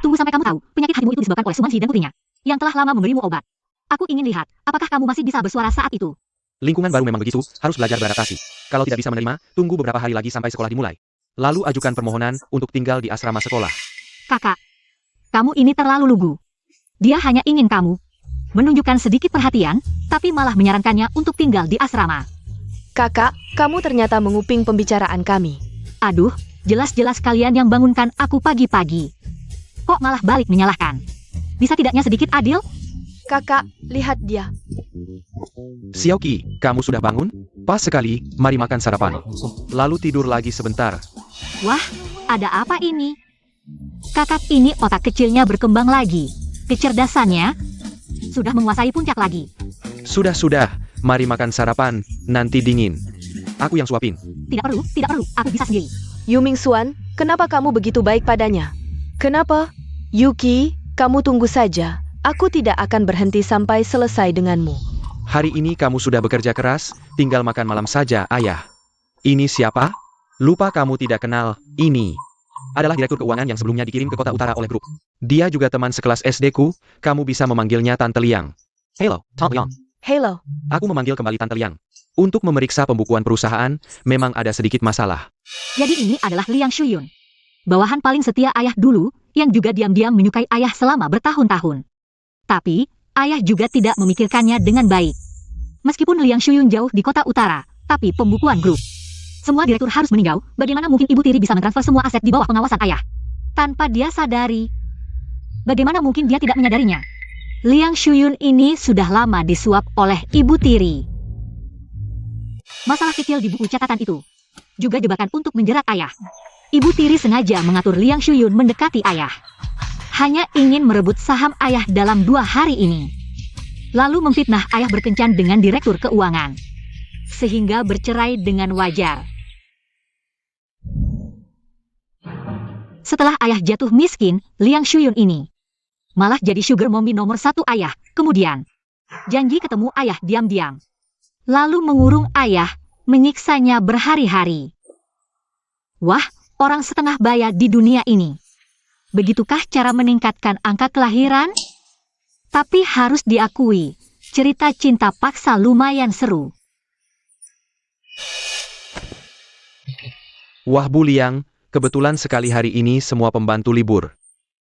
S2: Tunggu sampai kamu tahu, penyakit hatimu itu disebabkan oleh Sumansi dan putrinya, yang telah lama memberimu obat. Aku ingin lihat, apakah kamu masih bisa bersuara saat itu?
S1: Lingkungan baru memang begitu, harus belajar beradaptasi. Kalau tidak bisa menerima, tunggu beberapa hari lagi sampai sekolah dimulai. Lalu ajukan permohonan untuk tinggal di asrama sekolah.
S2: Kakak, kamu ini terlalu lugu. Dia hanya ingin kamu menunjukkan sedikit perhatian, tapi malah menyarankannya untuk tinggal di asrama.
S3: Kakak, kamu ternyata menguping pembicaraan kami.
S2: Aduh, jelas-jelas kalian yang bangunkan aku pagi-pagi. Kok malah balik menyalahkan? Bisa tidaknya sedikit adil?
S3: Kakak, lihat dia.
S1: Xiao Qi, kamu sudah bangun? Pas sekali, mari makan sarapan. Lalu tidur lagi sebentar.
S2: Wah, ada apa ini? Kakak ini otak kecilnya berkembang lagi. Kecerdasannya sudah menguasai puncak lagi.
S1: Sudah, mari makan sarapan, nanti dingin. Aku yang suapin.
S2: Tidak perlu, aku bisa sendiri.
S3: Yu Mingxuan, kenapa kamu begitu baik padanya? Kenapa? Yuki, kamu tunggu saja. Aku tidak akan berhenti sampai selesai denganmu.
S1: Hari ini kamu sudah bekerja keras, tinggal makan malam saja, ayah. Ini siapa? Lupa kamu tidak kenal, ini adalah direktur keuangan yang sebelumnya dikirim ke kota utara oleh grup. Dia juga teman sekelas SD-ku, kamu bisa memanggilnya Tante Liang. Hello, Tante Liang.
S3: Hello.
S1: Aku memanggil kembali Tante Liang. Untuk memeriksa pembukuan perusahaan, memang ada sedikit masalah.
S2: Jadi ini adalah Liang Shuyun. Bawahan paling setia ayah dulu, yang juga diam-diam menyukai ayah selama bertahun-tahun. Tapi, ayah juga tidak memikirkannya dengan baik. Meskipun Liang Shuyun jauh di kota utara, tapi pembukuan grup. Semua direktur harus meninjau, bagaimana mungkin ibu tiri bisa mentransfer semua aset di bawah pengawasan ayah? Tanpa dia sadari. Bagaimana mungkin dia tidak menyadarinya? Liang Shuyun ini sudah lama disuap oleh ibu tiri. Masalah kecil di buku catatan itu juga jebakan untuk menjerat ayah. Ibu tiri sengaja mengatur Liang Shuyun mendekati ayah. Hanya ingin merebut saham ayah dalam 2 hari ini. Lalu memfitnah ayah berkencan dengan direktur keuangan. Sehingga bercerai dengan wajar. Setelah ayah jatuh miskin, Liang Shuyun ini malah jadi sugar mommy nomor 1 ayah. Kemudian, janji ketemu ayah diam-diam. Lalu mengurung ayah, menyiksanya berhari-hari. Wah, orang setengah baya di dunia ini. Begitukah cara meningkatkan angka kelahiran? Tapi harus diakui, cerita cinta paksa lumayan seru.
S1: Wah Bu Liang, kebetulan sekali hari ini semua pembantu libur.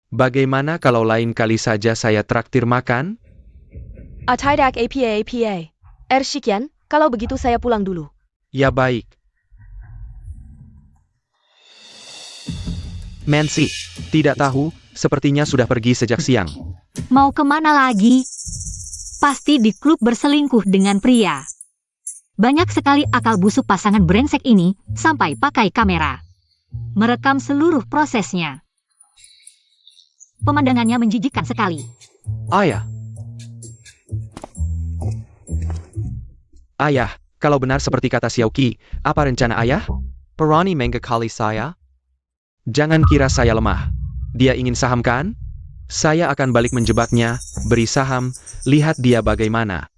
S1: Bagaimana kalau lain kali saja saya traktir makan?
S3: Tidak apa. Sekian, kalau begitu saya pulang dulu.
S1: Ya baik. Mansi, tidak tahu, sepertinya sudah pergi sejak siang.
S2: Mau kemana lagi? Pasti di klub berselingkuh dengan pria. Banyak sekali akal busuk pasangan brengsek ini, sampai pakai kamera. Merekam seluruh prosesnya. Pemandangannya menjijikkan sekali.
S1: Ayah. Ayah, kalau benar seperti kata Xiaoqi, apa rencana ayah?
S5: Berani mengakali saya?
S1: Jangan kira saya lemah. Dia ingin saham kan? Saya akan balik menjebaknya, beri saham, lihat dia bagaimana.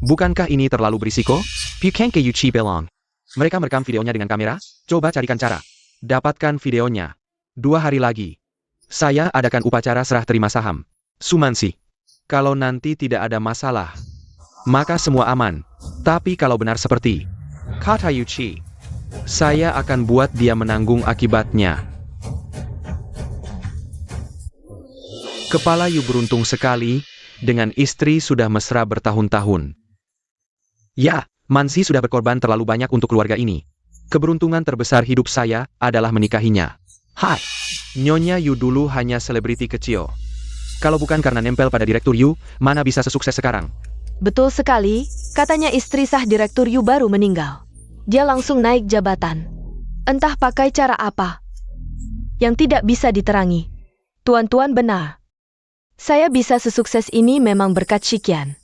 S1: Bukankah ini terlalu berisiko?
S5: Bukan ke Yuchi bilang.
S1: Mereka merekam videonya dengan kamera? Coba carikan cara. Dapatkan videonya. 2 hari lagi. Saya adakan upacara serah terima saham. Sumansi. Kalau nanti tidak ada masalah, maka semua aman. Tapi kalau benar seperti
S5: Kata Yuchi.
S1: saya akan buat dia menanggung akibatnya. Kepala Yu beruntung sekali, dengan istri sudah mesra bertahun-tahun. Ya, Mansi sudah berkorban terlalu banyak untuk keluarga ini. Keberuntungan terbesar hidup saya adalah menikahinya. Hai, Nyonya Yu dulu hanya selebriti kecil. Kalau bukan karena nempel pada Direktur Yu, mana bisa sesukses sekarang?
S3: Betul sekali, katanya istri sah Direktur Yu baru meninggal. Dia langsung naik jabatan. Entah pakai cara apa. Yang tidak bisa diterangi. Tuan-tuan benar. Saya bisa sesukses ini memang berkat Shikian.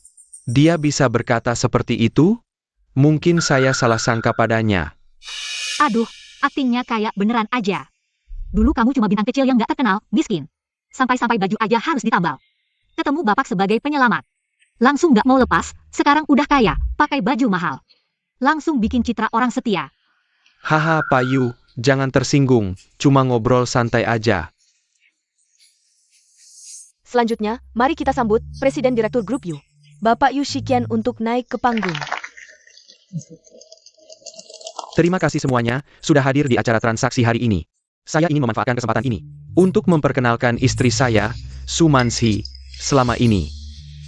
S1: Dia bisa berkata seperti itu? Mungkin saya salah sangka padanya.
S2: Aduh, aktingnya kayak beneran aja. Dulu kamu cuma bintang kecil yang gak terkenal, miskin. Sampai-sampai baju aja harus ditambal. Ketemu bapak sebagai penyelamat. Langsung gak mau lepas, sekarang udah kaya, pakai baju mahal. Langsung bikin citra orang setia.
S1: Haha Pak Yu, jangan tersinggung, cuma ngobrol santai aja.
S3: Selanjutnya, mari kita sambut Presiden Direktur Grup Yu, Bapak Yu Shikian untuk naik ke panggung.
S1: Terima kasih semuanya, sudah hadir di acara transaksi hari ini. Saya ingin memanfaatkan kesempatan ini untuk memperkenalkan istri saya, Sumansi, selama ini.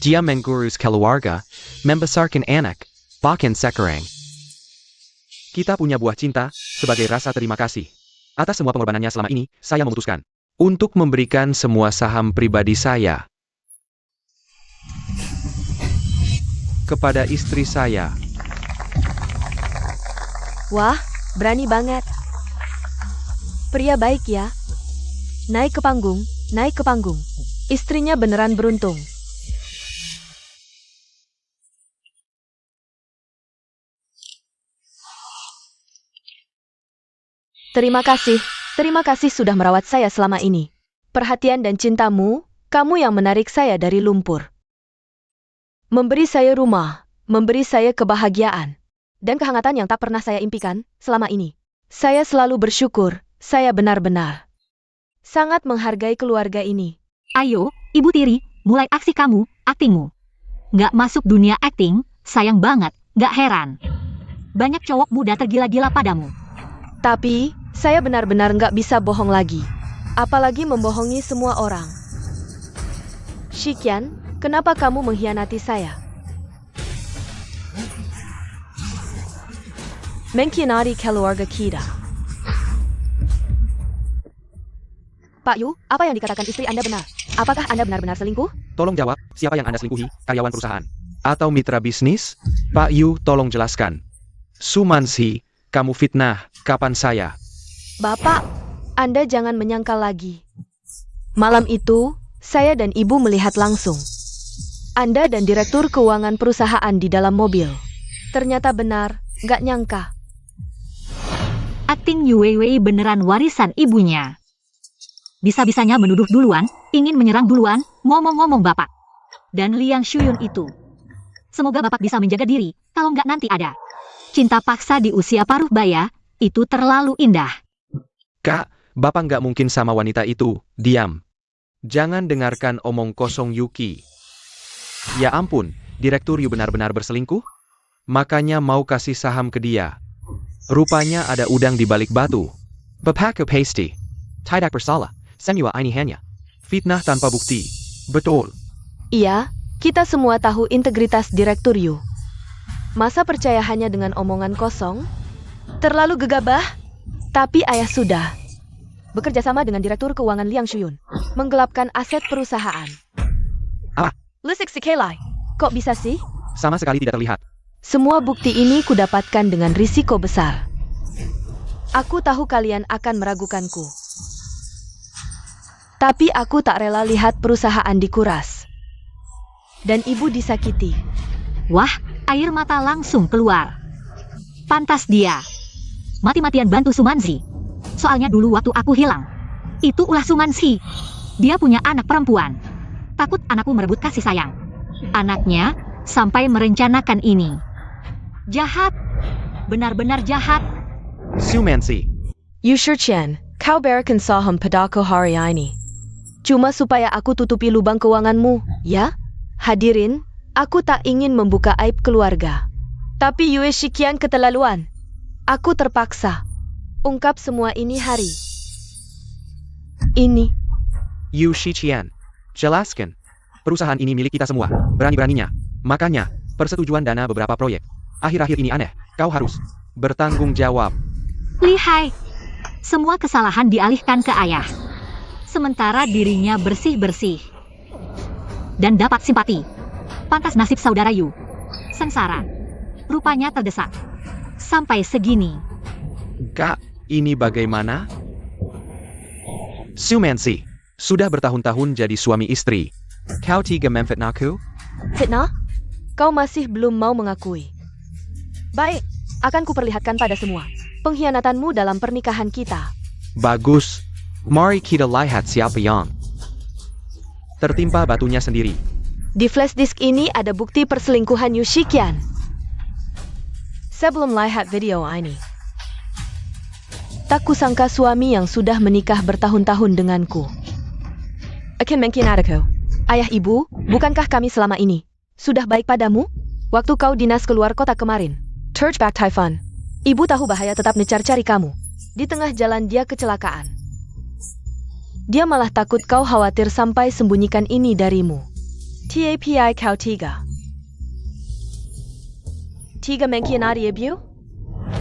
S5: Dia mengurus keluarga, membesarkan anak, bahkan sekarang.
S1: Kita punya buah cinta, sebagai rasa terima kasih. Atas semua pengorbanannya selama ini, saya memutuskan untuk memberikan semua saham pribadi saya kepada istri saya.
S3: Wah, berani banget. Pria baik ya. Naik ke panggung, naik ke panggung. Istrinya beneran beruntung. Terima kasih sudah merawat saya selama ini. Perhatian dan cintamu, kamu yang menarik saya dari lumpur. Memberi saya rumah, memberi saya kebahagiaan, dan kehangatan yang tak pernah saya impikan selama ini. Saya selalu bersyukur, saya benar-benar sangat menghargai keluarga ini.
S2: Ayo, Ibu Tiri, mulai aksi kamu, aktingmu. Gak masuk dunia akting, sayang banget, gak heran. Banyak cowok muda tergila-gila padamu.
S3: Tapi, saya benar-benar nggak bisa bohong lagi. Apalagi membohongi semua orang. Shikian, kenapa kamu mengkhianati saya? Mengkhianati keluarga kita. Pak Yu, apa yang dikatakan istri Anda benar? Apakah Anda benar-benar selingkuh?
S1: Tolong jawab, siapa yang Anda selingkuhi, karyawan perusahaan? Atau mitra bisnis? Pak Yu, tolong jelaskan. Sumansi, kamu fitnah, kapan saya?
S3: Bapak, Anda jangan menyangkal lagi. Malam itu, saya dan Ibu melihat langsung. Anda dan Direktur Keuangan perusahaan di dalam mobil. Ternyata benar, nggak nyangka.
S2: Akting Yu Weiwei beneran warisan ibunya. Bisa-bisanya menuduh duluan, ingin menyerang duluan, ngomong-ngomong bapak. Dan Liang Shuyun itu. Semoga bapak bisa menjaga diri, kalau nggak nanti ada. Cinta paksa di usia paruh baya, itu terlalu indah.
S1: Kak, Bapak nggak mungkin sama wanita itu, diam. Jangan dengarkan omong kosong Yuki. Ya ampun, Direktur Yu benar-benar berselingkuh? Makanya mau kasih saham ke dia. Rupanya ada udang di balik batu.
S5: Bapak pasti tidak bersalah, semua ini hanya
S1: Fitnah tanpa bukti. Betul.
S3: Iya, kita semua tahu integritas Direktur Yu. Masa percaya hanya dengan omongan kosong? Terlalu gegabah? Tapi ayah sudah bekerja sama dengan Direktur Keuangan Liang Shuyun, menggelapkan aset perusahaan.
S1: Ah.
S3: Lusik Sikelai, kok bisa sih?
S1: Sama sekali tidak terlihat.
S3: Semua bukti ini kudapatkan dengan risiko besar. Aku tahu kalian akan meragukanku. Tapi aku tak rela lihat perusahaan dikuras. Dan ibu disakiti.
S2: Wah, Air mata langsung keluar. Pantas dia. Mati-matian bantu Sumansi. Soalnya dulu waktu aku hilang, itu ulah Sumansi. Dia punya anak perempuan. Takut anakku merebut kasih sayang. Anaknya sampai merencanakan ini. Jahat. Benar-benar jahat.
S5: Sumansi.
S3: Yusher Chen, kau berikan saham padaku hari ini. Cuma supaya aku tutupi lubang keuanganmu, ya? Hadirin, aku tak ingin membuka aib keluarga. Tapi Yue Shikian keterlaluan. Aku terpaksa ungkap semua ini hari ini.
S5: Yu Shiqian. Jelaskan. Perusahaan ini milik kita semua. Berani-beraninya. Makanya, persetujuan dana beberapa proyek. Akhir-akhir ini aneh. Kau harus bertanggung jawab.
S2: Lihai. Semua kesalahan dialihkan ke ayah. Sementara dirinya bersih-bersih. Dan dapat simpati. Pantas nasib saudara Yu. Sengsara. Rupanya terdesak. Sampai segini.
S5: Kak, ini bagaimana? Sumansi. Sudah bertahun-tahun jadi suami istri. Kau tiga memfitnahku?
S3: Fitnah? Kau masih belum mau mengakui. Baik, akan kuperlihatkan pada semua pengkhianatanmu dalam pernikahan kita.
S5: Bagus. Mari kita lihat siapa yang tertimpa batunya sendiri.
S3: Di flash disk ini ada bukti perselingkuhan Yu Shikian. Sebelum lihat video ini, tak kusangka suami yang sudah menikah bertahun-tahun denganku akan mengkhianatiku. Ayah ibu, bukankah kami selama ini sudah baik padamu? Waktu kau dinas keluar kota kemarin, Turchback Typhoon, ibu tahu bahaya tetap mencari-cari kamu. Di tengah jalan dia kecelakaan. Dia malah takut kau khawatir sampai sembunyikan ini darimu. TAPI kau tiga mengkhianati ibu?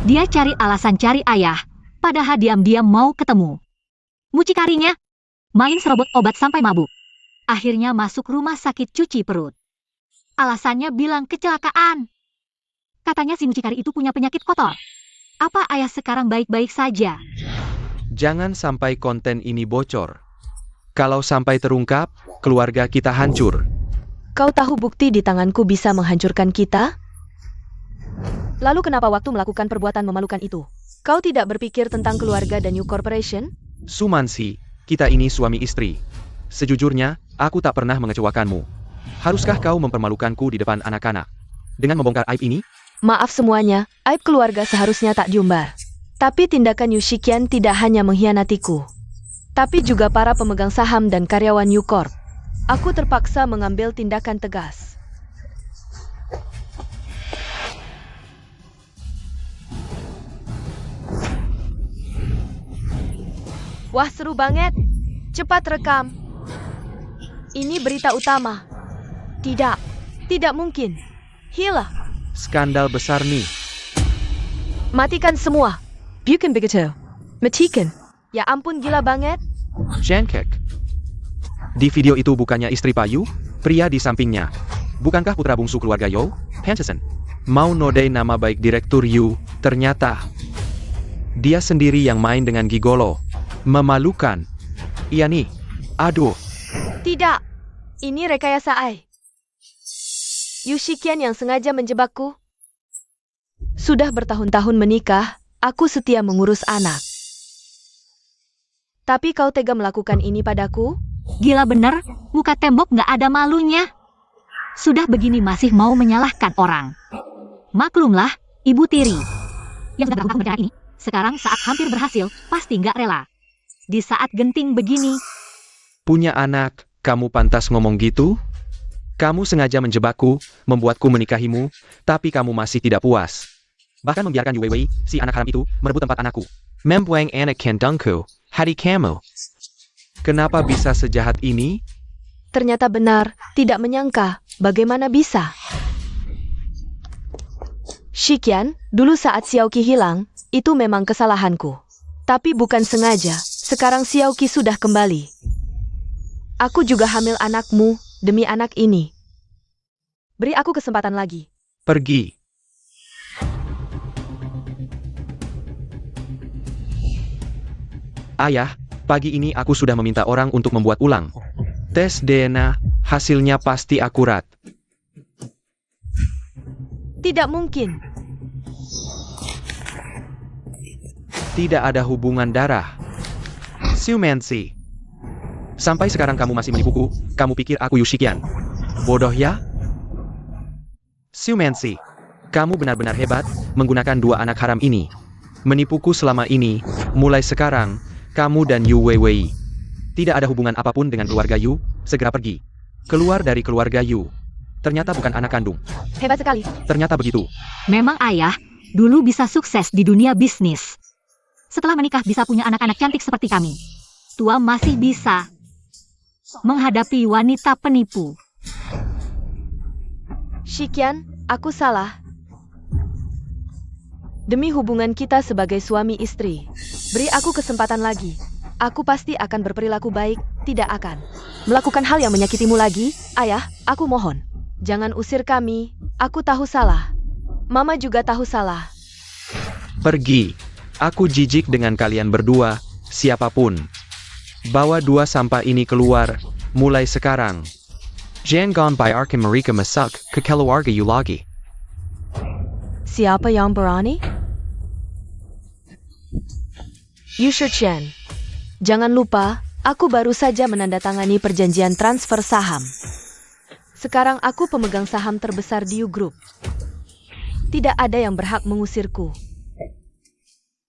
S2: Dia cari alasan cari ayah, padahal diam-diam mau ketemu. Mucikarinya, main serobot obat sampai mabuk. Akhirnya masuk rumah sakit cuci perut. Alasannya bilang kecelakaan. Katanya si mucikari itu punya penyakit kotor. Apa ayah sekarang baik-baik saja?
S5: Jangan sampai konten ini bocor. Kalau sampai terungkap, keluarga kita hancur.
S3: Kau tahu bukti di tanganku bisa menghancurkan kita? Lalu kenapa waktu melakukan perbuatan memalukan itu, kau tidak berpikir tentang keluarga dan New Corporation?
S5: Sumansi, kita ini suami istri. Sejujurnya, aku tak pernah mengecewakanmu. Haruskah kau mempermalukanku di depan anak-anak? Dengan membongkar aib ini?
S3: Maaf semuanya, aib keluarga seharusnya tak diumbar. Tapi tindakan Yu Shikian tidak hanya mengkhianatiku, tapi juga para pemegang saham dan karyawan New Corp. Aku terpaksa mengambil tindakan tegas. Wah, seru banget. Cepat rekam. Ini berita utama. Tidak mungkin. Hila.
S5: Skandal besar nih.
S3: Matikan semua. Bukan begitu. Matikan. Ya ampun, gila banget.
S5: Jankek. Di video itu bukannya istri Payu, pria di sampingnya. Bukankah putra bungsu keluarga Yo, Pantesan? Mau nodai nama baik Direktur Yu, ternyata dia sendiri yang main dengan gigolo. Memalukan. Iya nih. Aduh.
S3: Tidak. Ini rekayasa Ai. Yu Shikian yang sengaja menjebakku. Sudah bertahun-tahun menikah, aku setia mengurus anak. Tapi kau tega melakukan ini padaku?
S2: Gila bener, muka tembok nggak ada malunya. Sudah begini masih mau menyalahkan orang. Maklumlah, Ibu Tiri. Yang sudah melakukan ini, sekarang saat hampir berhasil, pasti nggak rela. Di saat genting begini.
S5: Punya anak, kamu pantas ngomong gitu? Kamu sengaja menjebakku, membuatku menikahimu, tapi kamu masih tidak puas. Bahkan membiarkan Yu Weiwei, si anak haram itu, merebut tempat anakku. Membuang anak kandungku, hati kamu. Kenapa bisa sejahat ini?
S3: Ternyata benar, tidak menyangka. Bagaimana bisa? Shikian, dulu saat Xiaoqi hilang, itu memang kesalahanku. Tapi bukan sengaja, sekarang Xiaoqi sudah kembali. Aku juga hamil anakmu, demi anak ini. Beri aku kesempatan lagi.
S5: Pergi. Ayah, pagi ini aku sudah meminta orang untuk membuat ulang tes DNA, hasilnya pasti akurat.
S3: Tidak mungkin.
S5: Tidak ada hubungan darah. Xiumancy. Sampai sekarang kamu masih menipuku, kamu pikir aku Yu Shiqian. Bodoh ya? Xiumancy. Kamu benar-benar hebat, menggunakan dua anak haram ini. Menipuku selama ini, mulai sekarang, kamu dan Yu Weiwei. Tidak ada hubungan apapun dengan keluarga Yu, segera pergi. Keluar dari keluarga Yu. Ternyata bukan anak kandung.
S3: Hebat sekali.
S5: Ternyata begitu.
S2: Memang ayah, dulu bisa sukses di dunia bisnis. Setelah menikah bisa punya anak-anak cantik seperti kami. Tua masih bisa menghadapi wanita penipu.
S3: Shiqian, aku salah. Demi hubungan kita sebagai suami istri, beri aku kesempatan lagi. Aku pasti akan berperilaku baik, tidak akan melakukan hal yang menyakitimu lagi. Ayah, aku mohon. Jangan usir kami, aku tahu salah. Mama juga tahu salah.
S5: Pergi. Aku jijik dengan kalian berdua, siapapun. Bawa dua sampah ini keluar, mulai sekarang. Jangan biarkan mereka masuk ke keluarga Yu lagi.
S3: Siapa yang berani? Yu Shiqian. Jangan lupa, aku baru saja menandatangani perjanjian transfer saham. Sekarang aku pemegang saham terbesar di Yu Group. Tidak ada yang berhak mengusirku.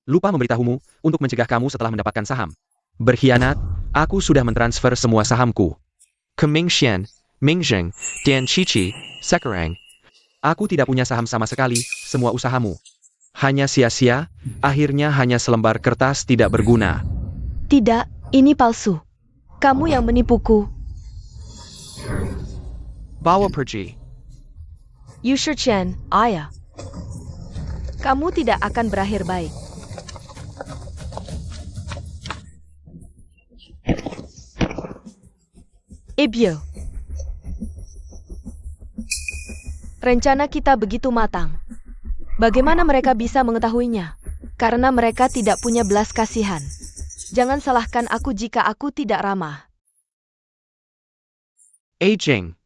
S5: Lupa memberitahumu, untuk mencegah kamu setelah mendapatkan saham. Berkhianat, aku sudah mentransfer semua sahamku. Ke Mingxian, Mingzheng, dan Chichi, Sekarang. Aku tidak punya saham sama sekali, semua usahamu. Hanya sia-sia, akhirnya hanya selembar kertas tidak berguna.
S3: Tidak, ini palsu. Kamu yang menipuku.
S5: Bawa pergi.
S3: Yu Shiqian, ayah. Kamu tidak akan berakhir baik. Ibyo. Rencana kita begitu matang. Bagaimana mereka bisa mengetahuinya? Karena mereka tidak punya belas kasihan. Jangan salahkan aku jika aku tidak ramah.
S5: Jing.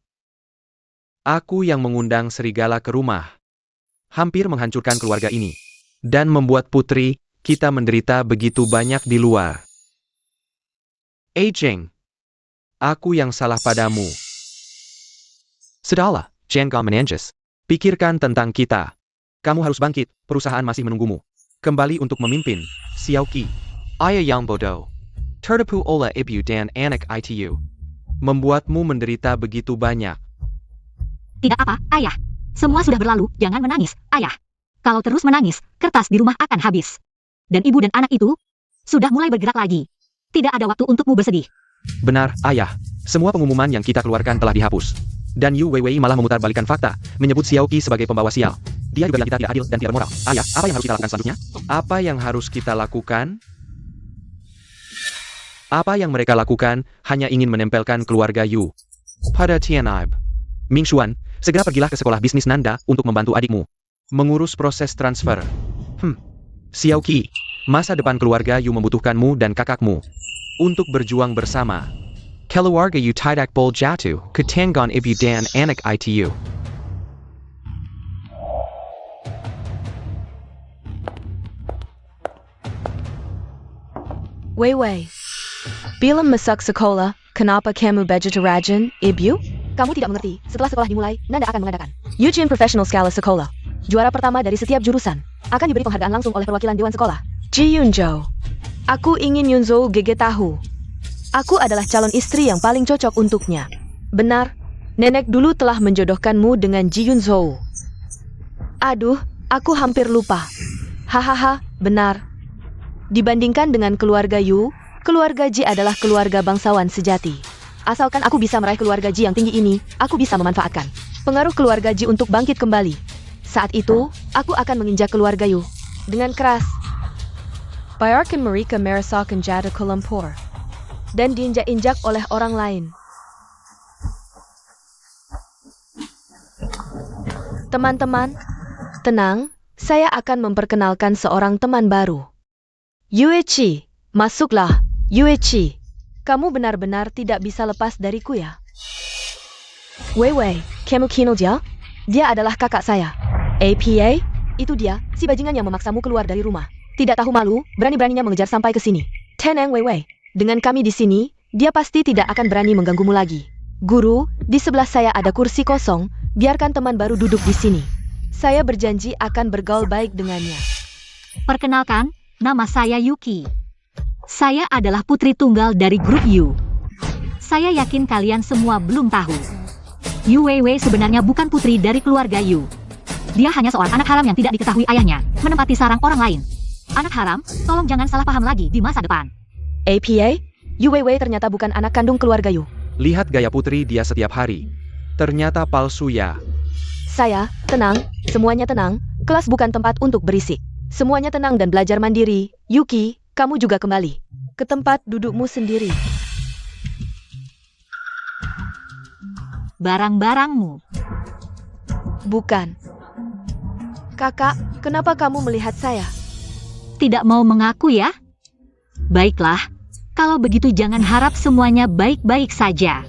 S5: Aku yang mengundang serigala ke rumah. Hampir menghancurkan keluarga ini. Dan membuat putri, kita menderita begitu banyak di luar. Jing. Aku yang salah padamu. Sudahlah, jangan menanjis. Pikirkan tentang kita. Kamu harus bangkit, perusahaan masih menunggumu. Kembali untuk memimpin, Xiaoqi. Ayah yang bodoh. Tertipu oleh ibu dan anak itu. Membuatmu menderita begitu banyak.
S2: Tidak apa, ayah. Semua sudah berlalu, jangan menangis, ayah. Kalau terus menangis, kertas di rumah akan habis. Dan ibu dan anak itu sudah mulai bergerak lagi. Tidak ada waktu untukmu bersedih.
S5: Benar, ayah. Semua pengumuman yang kita keluarkan telah dihapus. Dan Yu Weiwei malah memutarbalikkan fakta, menyebut Xiaoqi sebagai pembawa sial. Dia juga bilang kita tidak adil dan tidak bermoral. Ayah, apa yang harus kita lakukan selanjutnya? Apa yang harus kita lakukan? Apa yang mereka lakukan hanya ingin menempelkan keluarga Yu pada Tianib. Mingxuan, segera pergilah ke sekolah bisnis Nanda untuk membantu adikmu mengurus proses transfer. Xiaoqi, masa depan keluarga Yu membutuhkanmu dan kakakmu untuk berjuang bersama. Keluarga Yu tidak boleh jatuh ke tangan ibu dan anak itu.
S3: Weiwei. Bila masuk sekolah, kenapa kamu baju rajin, ibu? Kamu tidak mengerti. Setelah sekolah dimulai, Nanda akan mengadakan Eugene Professional Skala Sekolah. Juara pertama dari setiap jurusan akan diberi penghargaan langsung oleh perwakilan Dewan Sekolah. Ji Yunzhou. Aku ingin Yunzhou gege tahu. Aku adalah calon istri yang paling cocok untuknya. Benar, nenek dulu telah menjodohkanmu dengan Ji Yunzhou. Aduh, aku hampir lupa. Hahaha, benar. Dibandingkan dengan keluarga Yu, keluarga Ji adalah keluarga bangsawan sejati. Asalkan aku bisa meraih keluarga Ji yang tinggi ini, aku bisa memanfaatkan pengaruh keluarga Ji untuk bangkit kembali. Saat itu, aku akan menginjak keluarga Yu dengan keras. Biarkan mereka merasakan jatuh ke lumpur dan diinjak-injak oleh orang lain. Teman-teman, tenang, saya akan memperkenalkan seorang teman baru. Yuechi, masuklah, Yuechi. Kamu benar-benar tidak bisa lepas dariku ya. Weiwei, kamu kenal dia? Dia adalah kakak saya. APA? Itu dia, si bajingan yang memaksamu keluar dari rumah. Tidak tahu malu, berani-beraninya mengejar sampai ke sini. Tenang Weiwei, dengan kami di sini, dia pasti tidak akan berani mengganggumu lagi. Guru, di sebelah saya ada kursi kosong, biarkan teman baru duduk di sini. Saya berjanji akan bergaul baik dengannya.
S2: Perkenalkan, nama saya Yuki. Saya adalah putri tunggal dari grup Yu. Saya yakin kalian semua belum tahu. Yu Weiwei sebenarnya bukan putri dari keluarga Yu. Dia hanya seorang anak haram yang tidak diketahui ayahnya, menempati sarang orang lain. Anak haram, tolong jangan salah paham lagi di masa depan.
S3: APA? Yu Weiwei ternyata bukan anak kandung keluarga Yu.
S5: Lihat gaya putri dia setiap hari. Ternyata palsu ya.
S3: Saya, tenang, semuanya tenang, kelas bukan tempat untuk berisik. Semuanya tenang dan belajar mandiri. Yuki, kamu juga kembali ke tempat dudukmu sendiri.
S2: Barang-barangmu.
S3: Bukan. Kakak, kenapa kamu melihat saya?
S2: Tidak mau mengaku ya? Baiklah, kalau begitu jangan harap semuanya baik-baik saja.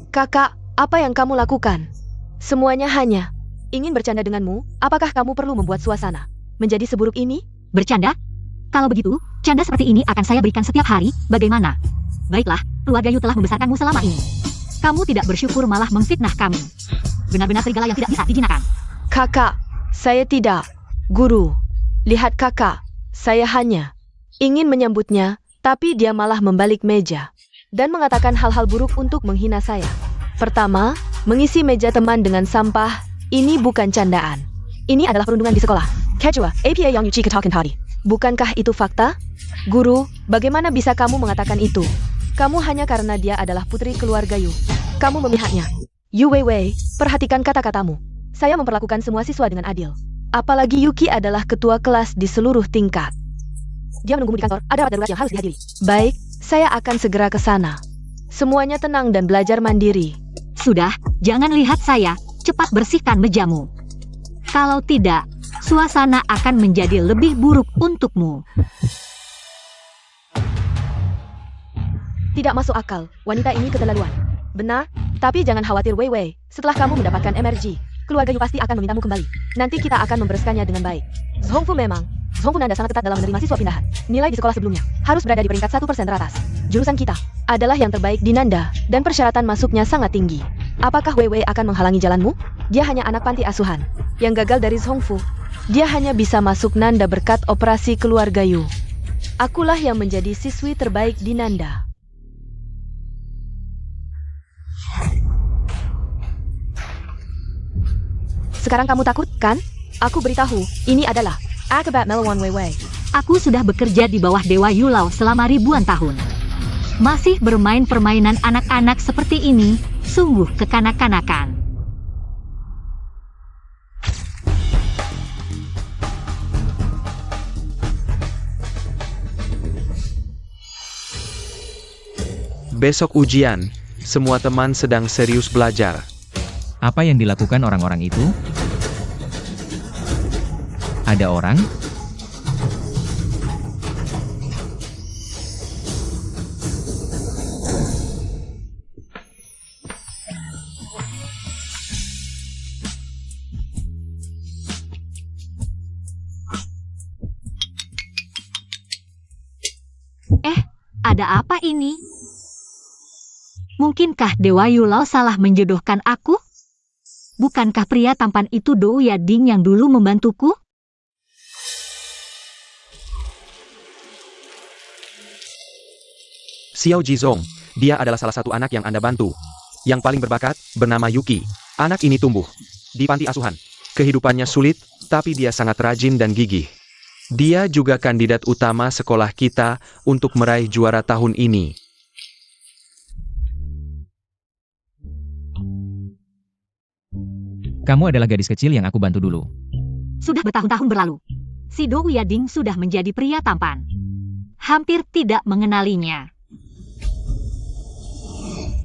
S3: Kakak, apa yang kamu lakukan? Semuanya hanya ingin bercanda denganmu. Apakah kamu perlu membuat suasana menjadi seburuk ini?
S2: Bercanda? Kalau begitu, canda seperti ini akan saya berikan setiap hari, bagaimana? Baiklah, keluarga Yu telah membesarkanmu selama ini. Kamu tidak bersyukur malah memfitnah kami. Benar-benar serigala yang tidak bisa dijinakan.
S3: Kakak, saya tidak. Guru, lihat kakak, saya hanya ingin menyambutnya, tapi dia malah membalik meja dan mengatakan hal-hal buruk untuk menghina saya. Pertama, mengisi meja teman dengan sampah, ini bukan candaan. Ini adalah perundungan di sekolah. Kedua, APA yang Yuchi ketakan tadi. Bukankah itu fakta? Guru, bagaimana bisa kamu mengatakan itu? Kamu hanya karena dia adalah putri keluarga Yu. Kamu memihaknya. Yu Weiwei, perhatikan kata-katamu. Saya memperlakukan semua siswa dengan adil. Apalagi Yuki adalah ketua kelas di seluruh tingkat. Dia menunggumu di kantor, ada rapat darurat yang harus dihadiri. Baik, saya akan segera ke sana. Semuanya tenang dan belajar mandiri.
S2: Sudah, jangan lihat saya, cepat bersihkan mejamu. Kalau tidak, suasana akan menjadi lebih buruk untukmu.
S3: Tidak masuk akal, wanita ini keterlaluan. Benar, tapi jangan khawatir Weiwei. Setelah kamu mendapatkan MRG, keluarga Yu pasti akan memintamu kembali. Nanti kita akan membereskannya dengan baik. Zhongfu memang. Zhongfu Nanda sangat ketat dalam menerima siswa pindahan. Nilai di sekolah sebelumnya harus berada di peringkat 1% teratas. Jurusan kita adalah yang terbaik di Nanda, dan persyaratan masuknya sangat tinggi. Apakah Weiwei akan menghalangi jalanmu? Dia hanya anak panti asuhan yang gagal dari Zhongfu. Dia hanya bisa masuk Nanda berkat operasi keluarga Yu. Akulah yang menjadi siswi terbaik di Nanda. Sekarang kamu takut, kan? Aku beritahu, ini adalah akibat melawan Weiwei.
S2: Aku sudah bekerja di bawah Dewa Yulau selama ribuan tahun. Masih bermain permainan anak-anak seperti ini, sungguh kekanak-kanakan.
S5: Besok ujian, semua teman sedang serius belajar.
S4: Apa yang dilakukan orang-orang itu? Ada orang?
S2: Ada apa ini? Mungkinkah Dewa Yulau salah menjodohkan aku? Bukankah pria tampan itu Dou Yading yang dulu membantuku?
S5: Xiao Jizong, dia adalah salah satu anak yang Anda bantu. Yang paling berbakat, bernama Yuki. Anak ini tumbuh di panti asuhan. Kehidupannya sulit, tapi dia sangat rajin dan gigih. Dia juga kandidat utama sekolah kita untuk meraih juara tahun ini.
S4: Kamu adalah gadis kecil yang aku bantu dulu.
S2: Sudah bertahun-tahun berlalu. Si Dou Yading sudah menjadi pria tampan. Hampir tidak mengenalinya.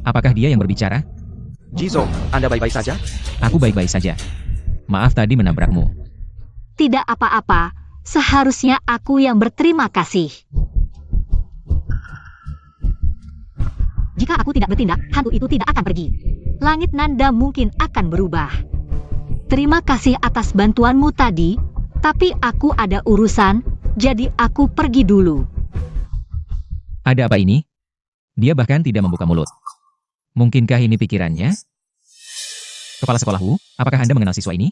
S4: Apakah dia yang berbicara?
S5: Jizong, Anda baik-baik saja?
S4: Aku baik-baik saja. Maaf tadi menabrakmu.
S2: Tidak apa-apa, seharusnya aku yang berterima kasih. Jika aku tidak bertindak, hantu itu tidak akan pergi. Langit Nanda mungkin akan berubah. Terima kasih atas bantuanmu tadi, tapi aku ada urusan, jadi aku pergi dulu.
S4: Ada apa ini? Dia bahkan tidak membuka mulut. Mungkinkah ini pikirannya? Kepala sekolahku, apakah Anda mengenal siswa ini?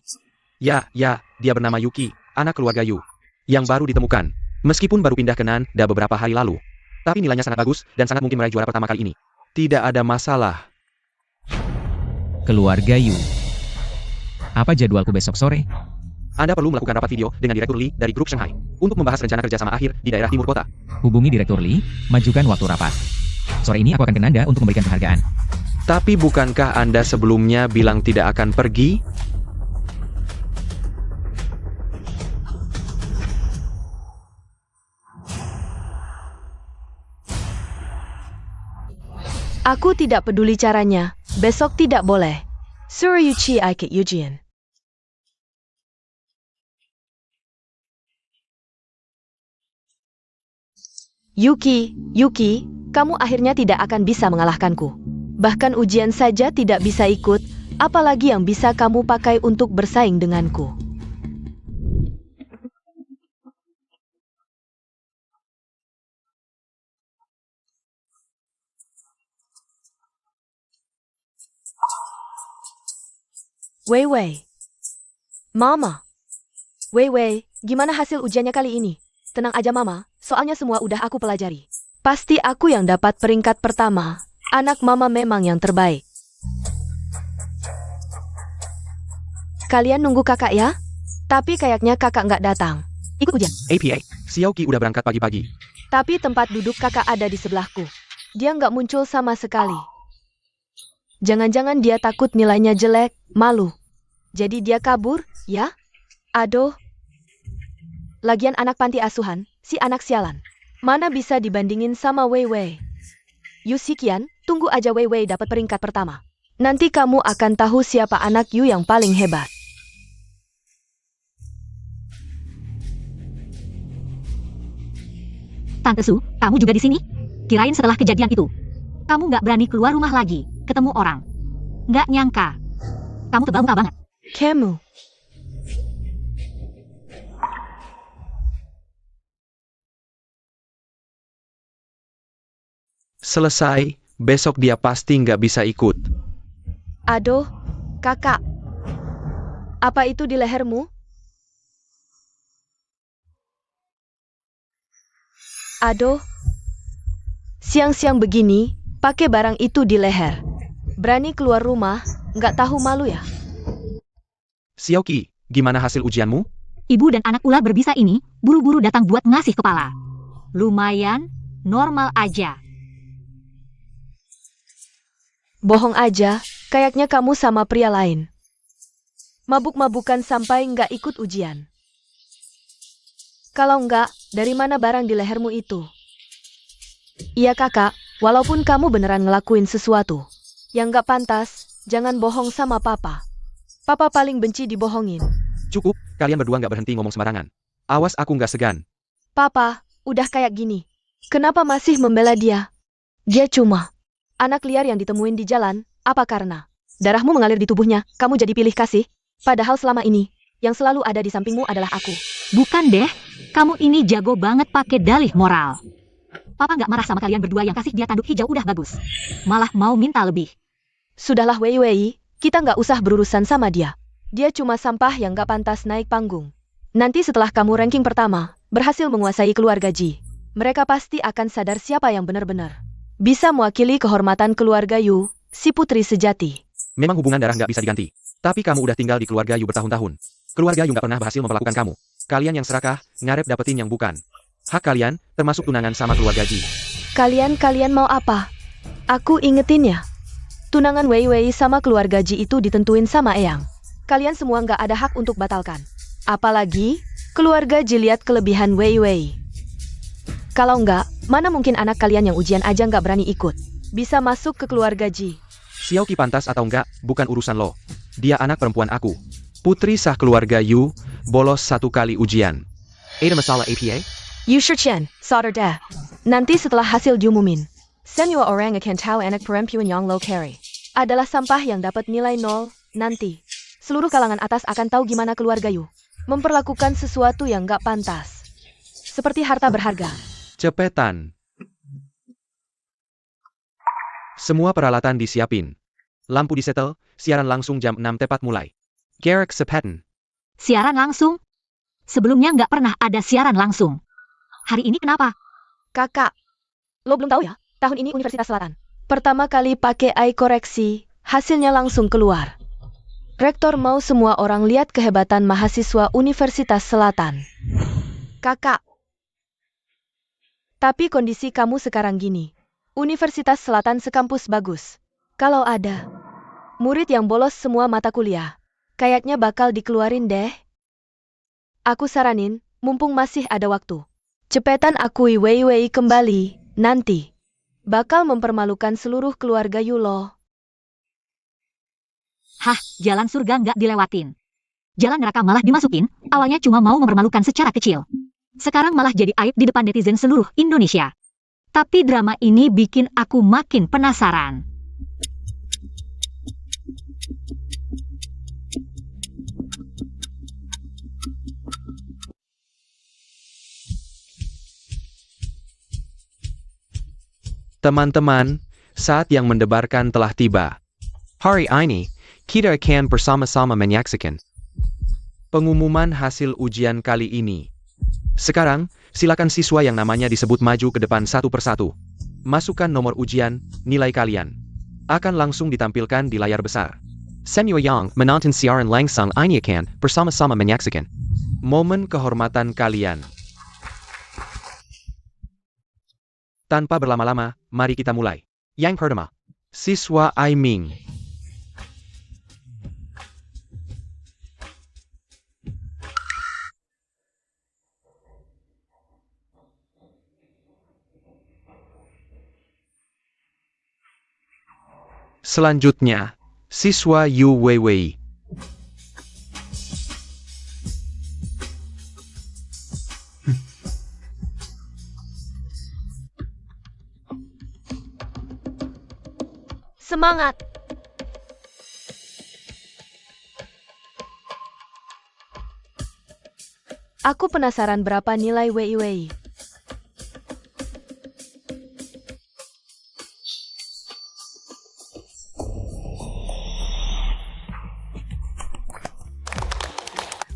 S5: Ya, dia bernama Yuki, anak keluarga Yu. Yang baru ditemukan. Meskipun baru pindah ke Nanda beberapa hari lalu. Tapi nilainya sangat bagus, dan sangat mungkin meraih juara pertama kali ini. Tidak ada masalah.
S4: Keluarga Yu. Apa jadwalku besok sore?
S5: Anda perlu melakukan rapat video dengan Direktur Lee dari grup Shanghai untuk membahas rencana kerjasama akhir di daerah timur kota.
S4: Hubungi Direktur Lee, majukan waktu rapat. Sore ini aku akan ke Nanda untuk memberikan penghargaan.
S5: Tapi bukankah Anda sebelumnya bilang tidak akan pergi?
S3: Aku tidak peduli caranya. Besok tidak boleh. Suryuchi Aikit Eugene. Yuki, kamu akhirnya tidak akan bisa mengalahkanku. Bahkan ujian saja tidak bisa ikut, apalagi yang bisa kamu pakai untuk bersaing denganku. Wei. Mama. Wei, gimana hasil ujiannya kali ini? Tenang aja Mama, soalnya semua udah aku pelajari. Pasti aku yang dapat peringkat pertama. Anak Mama memang yang terbaik. Kalian nunggu kakak ya? Tapi kayaknya kakak nggak datang.
S2: Ikut ujian.
S5: APA, Xiaoqi udah berangkat pagi-pagi.
S3: Tapi tempat duduk kakak ada di sebelahku. Dia nggak muncul sama sekali. Jangan-jangan dia takut nilainya jelek, malu. Jadi dia kabur, ya? Aduh. Lagian anak panti asuhan, si anak sialan. Mana bisa dibandingin sama Wei. Yusikian, tunggu aja Wei dapat peringkat pertama. Nanti kamu akan tahu siapa anak Yu yang paling hebat.
S2: Tante Su, kamu juga di sini? Kirain setelah kejadian itu, kamu nggak berani keluar rumah lagi, ketemu orang. Nggak nyangka. Kamu tebal muka banget.
S3: Kamu.
S5: Selesai, besok dia pasti nggak bisa ikut.
S3: Aduh, kakak. Apa itu di lehermu? Aduh. Siang-siang begini, pakai barang itu di leher. Berani keluar rumah, nggak tahu malu ya?
S5: Xiaoqi, gimana hasil ujianmu?
S2: Ibu dan anak ular berbisa ini buru-buru datang buat ngasih kepala. Lumayan, normal aja.
S3: Bohong aja, kayaknya kamu sama pria lain. Mabuk-mabukan sampai nggak ikut ujian. Kalau nggak, dari mana barang di lehermu itu? Iya kakak, walaupun kamu beneran ngelakuin sesuatu yang nggak pantas, jangan bohong sama papa. Papa paling benci dibohongin.
S5: Cukup, kalian berdua nggak berhenti ngomong sembarangan. Awas aku nggak segan.
S3: Papa, udah kayak gini. Kenapa masih membela dia? Dia cuma anak liar yang ditemuin di jalan, apa karena darahmu mengalir di tubuhnya, kamu jadi pilih kasih? Padahal selama ini, yang selalu ada di sampingmu adalah aku.
S2: Bukan deh, kamu ini jago banget pakai dalih moral. Papa nggak marah sama kalian berdua yang kasih dia tanduk hijau udah bagus. Malah mau minta lebih.
S3: Sudahlah Wei, kita nggak usah berurusan sama dia. Dia cuma sampah yang nggak pantas naik panggung. Nanti setelah kamu ranking pertama, berhasil menguasai keluarga Ji, mereka pasti akan sadar siapa yang benar-benar bisa mewakili kehormatan keluarga Yu, si putri sejati.
S5: Memang hubungan darah nggak bisa diganti. Tapi kamu udah tinggal di keluarga Yu bertahun-tahun. Keluarga Yu nggak pernah berhasil memperlakukan kamu. Kalian yang serakah, ngarep dapetin yang bukan. Hak kalian, termasuk tunangan sama keluarga Ji.
S3: Kalian mau apa? Aku ingetin ya. Tunangan Wei sama keluarga Ji itu ditentuin sama Eyang. Kalian semua nggak ada hak untuk batalkan. Apalagi, keluarga Ji lihat kelebihan Wei. Kalau nggak, mana mungkin anak kalian yang ujian aja nggak berani ikut. Bisa masuk ke keluarga Ji.
S5: Xiaoqi pantas atau enggak, bukan urusan lo. Dia anak perempuan aku. Putri sah keluarga Yu, bolos 1 kali ujian.
S1: Ada masalah APA?
S3: Yusher Chen, solder deh. Nanti setelah hasil diumumin. Semua orang akan tahu anak perempuan yang lo carry adalah sampah yang dapat nilai 0, nanti. Seluruh kalangan atas akan tahu gimana keluarga Yu memperlakukan sesuatu yang gak pantas. Seperti harta berharga.
S5: Cepetan. Semua peralatan disiapin. Lampu disetel, siaran langsung jam 6 tepat mulai. Garrick Sepaten.
S2: Siaran langsung? Sebelumnya nggak pernah ada siaran langsung. Hari ini kenapa?
S3: Kakak, lo belum tahu ya? Tahun ini Universitas Selatan pertama kali pakai AI koreksi, hasilnya langsung keluar. Rektor mau semua orang lihat kehebatan mahasiswa Universitas Selatan. Kakak. Tapi kondisi kamu sekarang gini. Universitas Selatan sekampus bagus. Kalau ada murid yang bolos semua mata kuliah, kayaknya bakal dikeluarin deh. Aku saranin, mumpung masih ada waktu. Cepetan akui Wei kembali, nanti. Bakal mempermalukan seluruh keluarga Yulo.
S2: Hah, jalan surga nggak dilewatin. Jalan neraka malah dimasukin, awalnya cuma mau mempermalukan secara kecil. Sekarang malah jadi aib di depan netizen seluruh Indonesia. Tapi drama ini bikin aku makin penasaran.
S5: Teman-teman, saat yang mendebarkan telah tiba. Hari ini, kita akan bersama-sama menyaksikan pengumuman hasil ujian kali ini. Sekarang, silakan siswa yang namanya disebut maju ke depan satu persatu. Masukkan nomor ujian, nilai kalian. Akan langsung ditampilkan di layar besar. Semua yang menonton siaran langsung ini akan bersama-sama menyaksikan momen kehormatan kalian. Tanpa berlama-lama, mari kita mulai. Yang pertama, siswa Aiming. Selanjutnya, siswa Yu Weiwei.
S3: Semangat! Aku penasaran berapa nilai Wei.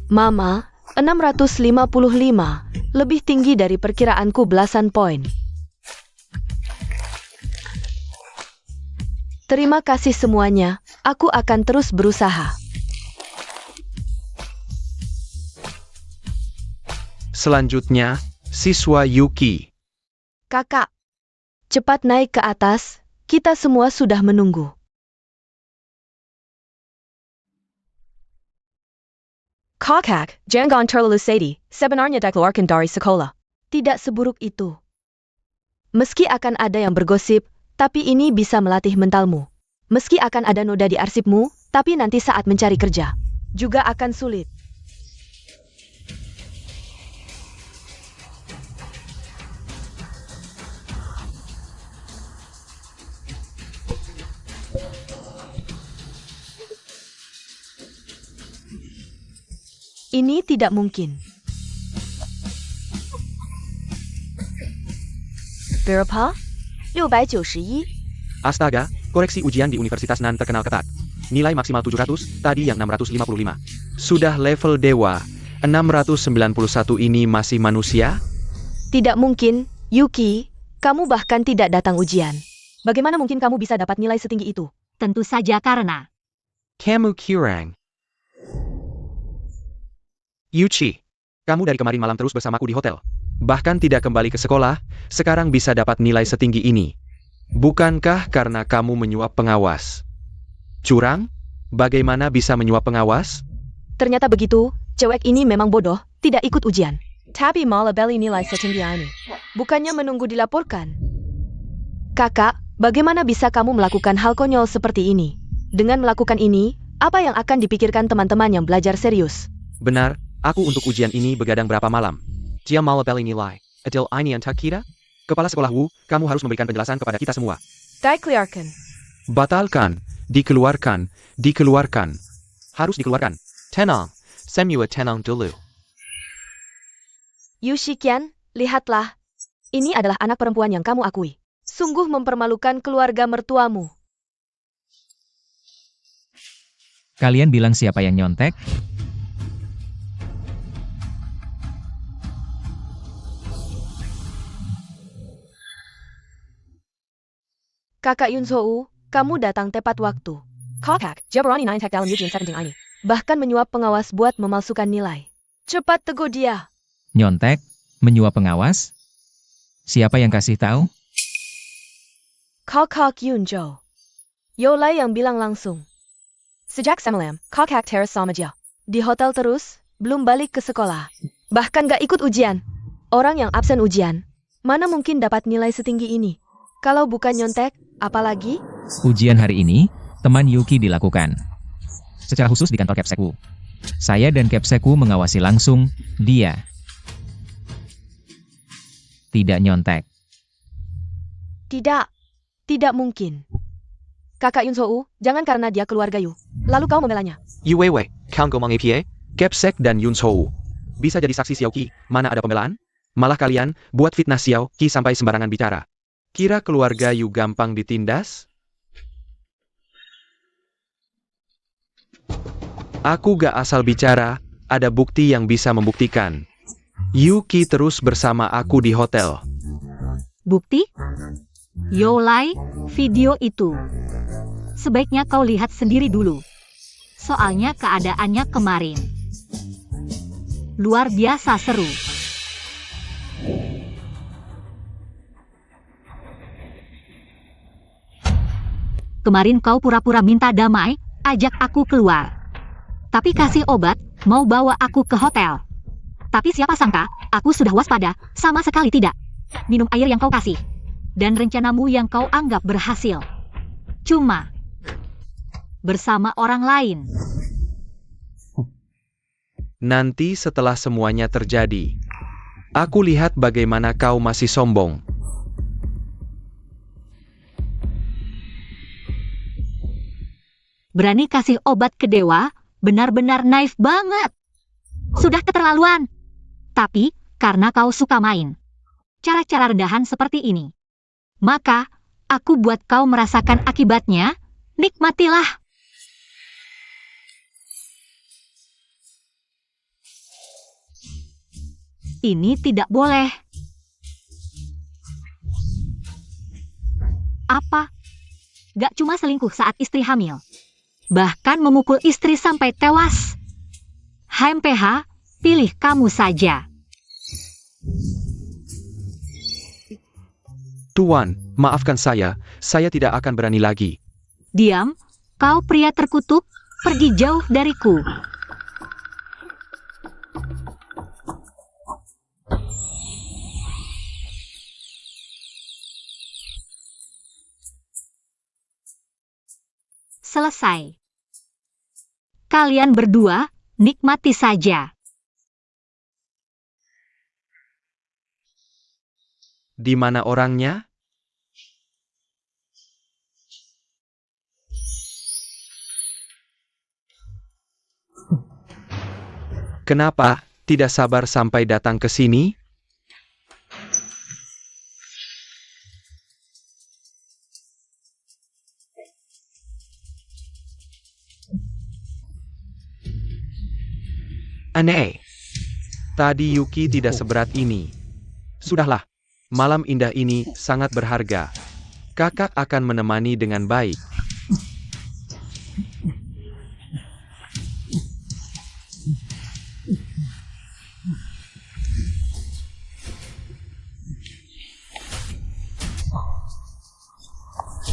S3: Mama, 655, lebih tinggi dari perkiraanku belasan poin. Terima kasih semuanya, aku akan terus berusaha.
S5: Selanjutnya, siswa Yuki.
S3: Kakak, cepat naik ke atas, kita semua sudah menunggu. Kakak, jangan terlalu sedih, sebenarnya dikeluarkan dari sekolah. Tidak seburuk itu. Meski akan ada yang bergosip, tapi ini bisa melatih mentalmu. Meski akan ada noda di arsipmu, tapi nanti saat mencari kerja, juga akan sulit. Ini tidak mungkin. Berapa? 691.
S5: Astaga, koreksi ujian di Universitas Nan terkenal ketat. Nilai maksimal 700, tadi yang 655. Sudah level dewa, 691 ini masih manusia?
S3: Tidak mungkin, Yuki. Kamu bahkan tidak datang ujian. Bagaimana mungkin kamu bisa dapat nilai setinggi itu?
S2: Tentu saja karena
S5: Kamu kurang. Yuchi, kamu dari kemarin malam terus bersamaku di hotel. Bahkan tidak kembali ke sekolah, sekarang bisa dapat nilai setinggi ini. Bukankah karena kamu menyuap pengawas? Curang? Bagaimana bisa menyuap pengawas?
S3: Ternyata begitu, cewek ini memang bodoh, tidak ikut ujian. Tapi malah beli nilai setinggi ini. Bukannya menunggu dilaporkan. Kakak, bagaimana bisa kamu melakukan hal konyol seperti ini? Dengan melakukan ini, apa yang akan dipikirkan teman-teman yang belajar serius?
S5: Benar, aku untuk ujian ini begadang berapa malam.
S1: Dia malabeli nilai. Adil ini antak kita? Kepala sekolah Wu, kamu harus memberikan penjelasan kepada kita semua.
S3: Dikeluarkan.
S5: Batalkan. Dikeluarkan. Dikeluarkan.
S1: Harus dikeluarkan. Tenang. Semua tenang dulu.
S3: Yu Shiqian, lihatlah. Ini adalah anak perempuan yang kamu akui. Sungguh mempermalukan keluarga mertuamu.
S4: Kalian bilang siapa yang nyontek?
S3: Kakak Yun Sou, kamu datang tepat waktu. Kakak, dia berani naik dalam ujian setting ini. Bahkan menyuap pengawas buat memalsukan nilai. Cepat tegur dia.
S4: Nyontek? Menyuap pengawas? Siapa yang kasih tahu?
S3: Kakak Yun Jo. Yolai yang bilang langsung. Sejak semalam, kakak teras sama dia. Di hotel terus, belum balik ke sekolah. Bahkan gak ikut ujian. Orang yang absen ujian, mana mungkin dapat nilai setinggi ini? Kalau bukan nyontek, apalagi?
S4: Ujian hari ini, teman Yuki dilakukan. Secara khusus di kantor Kepseku. Saya dan Kepseku mengawasi langsung dia. Tidak nyontek.
S3: Tidak mungkin. Kakak Yun Sou, jangan karena dia keluarga Yu. Lalu kau membelanya.
S1: Yuwewe, kau ngomong APA?
S5: Kepsek dan Yun Sou.
S1: Bisa jadi saksi Xiao Qi, mana ada pembelaan? Malah kalian, buat fitnah Xiao Qi sampai sembarangan bicara.
S5: Kira keluarga Yu gampang ditindas? Aku gak asal bicara, ada bukti yang bisa membuktikan. Yuki terus bersama aku di hotel.
S2: Bukti? Yolai, video itu. Sebaiknya kau lihat sendiri dulu. Soalnya keadaannya kemarin luar biasa seru. Kemarin kau pura-pura minta damai, ajak aku keluar. Tapi kasih obat, mau bawa aku ke hotel. Tapi siapa sangka, aku sudah waspada, sama sekali tidak. Minum air yang kau kasih. Dan rencanamu yang kau anggap berhasil. Cuma bersama orang lain.
S5: Nanti setelah semuanya terjadi, aku lihat bagaimana kau masih sombong.
S2: Berani kasih obat ke dewa, benar-benar naif banget. Sudah keterlaluan. Tapi, karena kau suka main cara-cara rendahan seperti ini, maka, aku buat kau merasakan akibatnya, nikmatilah. Ini tidak boleh. Apa? Gak cuma selingkuh saat istri hamil. Bahkan memukul istri sampai tewas. HMPH, pilih kamu saja.
S5: Tuan, maafkan saya tidak akan berani lagi.
S2: Diam, kau pria terkutuk, pergi jauh dariku. Selesai. Kalian berdua, nikmati saja.
S5: Di mana orangnya? Kenapa tidak sabar sampai datang ke sini? Aneh. Tadi Yuki tidak seberat ini. Sudahlah, malam indah ini sangat berharga. Kakak akan menemani dengan baik.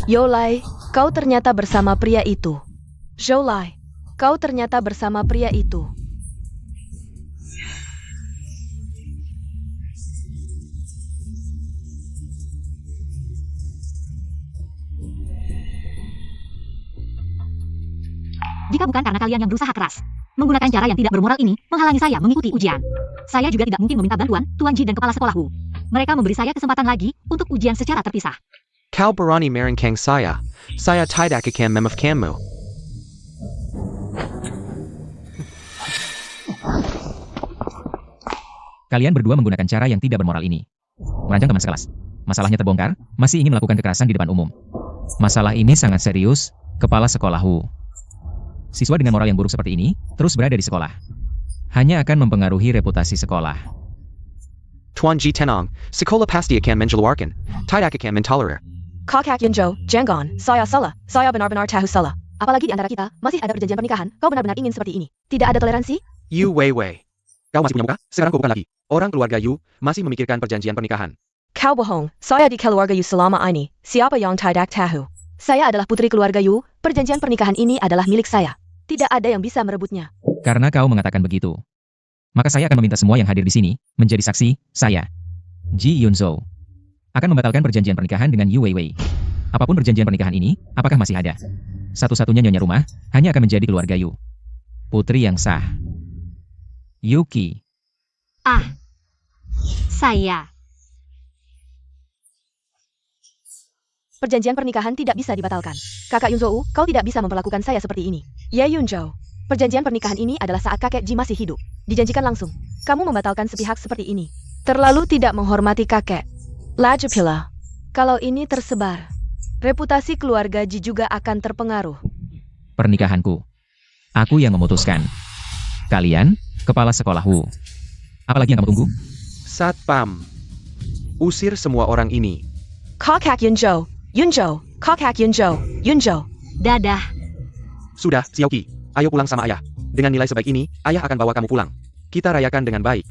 S3: Yolai, kau ternyata bersama pria itu. Zhoulai, kau ternyata bersama pria itu.
S2: Jika bukan karena kalian yang berusaha keras, Menggunakan cara yang tidak bermoral ini menghalangi saya mengikuti ujian. Saya juga tidak mungkin meminta bantuan Tuan Ji dan kepala sekolahku. Mereka memberi saya kesempatan lagi untuk ujian secara terpisah.
S5: Kau berani merangsang saya. Saya tidak akan memaafkanmu.
S4: Kalian berdua menggunakan cara yang tidak bermoral ini. Merancang teman sekelas. Masalahnya terbongkar, masih ingin melakukan kekerasan di depan umum. Masalah ini sangat serius, kepala sekolahku. Siswa dengan moral yang buruk seperti ini, terus berada di sekolah. Hanya akan mempengaruhi reputasi sekolah.
S5: Tuan Ji tenang, sekolah pasti akan mengeluarkan. Tidak akan mentolerir.
S3: Kakak Yunjo, jangan, saya salah. Saya benar-benar tahu salah. Apalagi di antara kita, masih ada perjanjian pernikahan. Kau benar-benar ingin seperti ini. Tidak ada toleransi?
S5: Yu Wei Wei. Kau masih punya muka? Sekarang kau bukan lagi. Orang keluarga Yu masih memikirkan perjanjian pernikahan.
S3: Kau bohong. Saya di keluarga Yu selama ini. Siapa yang tidak tahu? Saya adalah putri keluarga Yu. Perjanjian pernikahan ini adalah milik saya. Tidak ada yang bisa merebutnya.
S4: Karena kau mengatakan begitu, maka saya akan meminta semua yang hadir di sini menjadi saksi. Saya, Ji Yunzo, akan membatalkan perjanjian pernikahan dengan Yu Weiwei. Apapun perjanjian pernikahan ini, apakah masih ada? Satu-satunya nyonya rumah hanya akan menjadi keluarga Yu. Putri yang sah. Yuki.
S2: Saya.
S3: Perjanjian pernikahan tidak bisa dibatalkan. Kakak Yunzo, kau tidak bisa memperlakukan saya seperti ini. Ya Yunjo, perjanjian pernikahan ini adalah saat kakek Ji masih hidup. Dijanjikan langsung. Kamu membatalkan sepihak seperti ini. Terlalu tidak menghormati kakek. Laju pula. Kalau ini tersebar, reputasi keluarga Ji juga akan terpengaruh.
S4: Pernikahanku. Aku yang memutuskan. Kalian, kepala sekolahku. Apalagi yang kamu tunggu?
S5: Satpam. Usir semua orang ini.
S3: Kakak Yunjo, Yunjo, Kakak Yunjo, Yunjo.
S2: Dadah.
S5: Sudah, Xiaoqi. Ayo pulang sama ayah. Dengan nilai sebaik ini, ayah akan bawa kamu pulang. Kita rayakan dengan baik.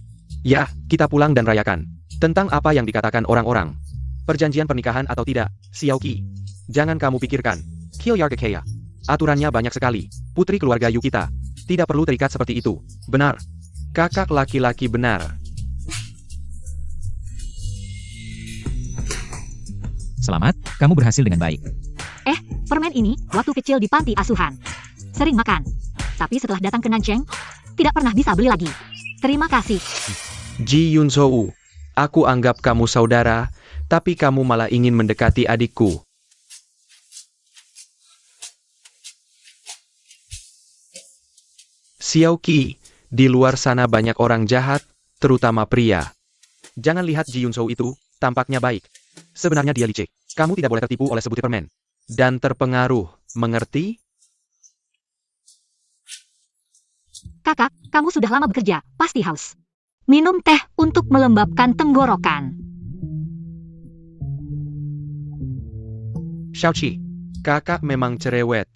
S5: Ya, kita pulang dan rayakan. Tentang apa yang dikatakan orang-orang. Perjanjian pernikahan atau tidak, Xiaoqi. Jangan kamu pikirkan. Kilyargakaya. Aturannya banyak sekali. Putri keluarga Yu kita. Tidak perlu terikat seperti itu. Benar. Kakak laki-laki benar.
S4: Selamat, kamu berhasil dengan baik.
S2: Permen ini waktu kecil di panti asuhan. Sering makan. Tapi setelah datang ke Nancheng, tidak pernah bisa beli lagi. Terima kasih.
S5: Ji Yunzhou. Aku anggap kamu saudara, tapi kamu malah ingin mendekati adikku. Xiaoqi, di luar sana banyak orang jahat, terutama pria. Jangan lihat Ji Yunzhou itu, tampaknya baik. Sebenarnya dia licik. Kamu tidak boleh tertipu oleh sebutir permen. Dan terpengaruh, mengerti?
S2: Kakak, kamu sudah lama bekerja, pasti haus. Minum teh untuk melembabkan tenggorokan.
S5: Xiaoqi, kakak memang cerewet.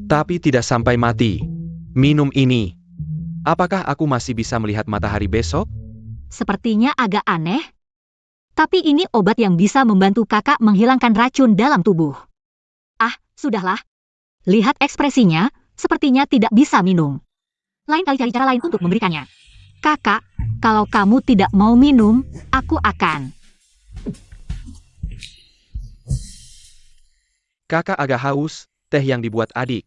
S5: Tapi tidak sampai mati. Minum ini. Apakah aku masih bisa melihat matahari besok?
S2: Sepertinya agak aneh. Tapi ini obat yang bisa membantu kakak menghilangkan racun dalam tubuh. Sudahlah. Lihat ekspresinya, sepertinya tidak bisa minum. Lain kali cari cara lain untuk memberikannya. Kakak, kalau kamu tidak mau minum, aku akan.
S5: Kakak agak haus, teh yang dibuat adik.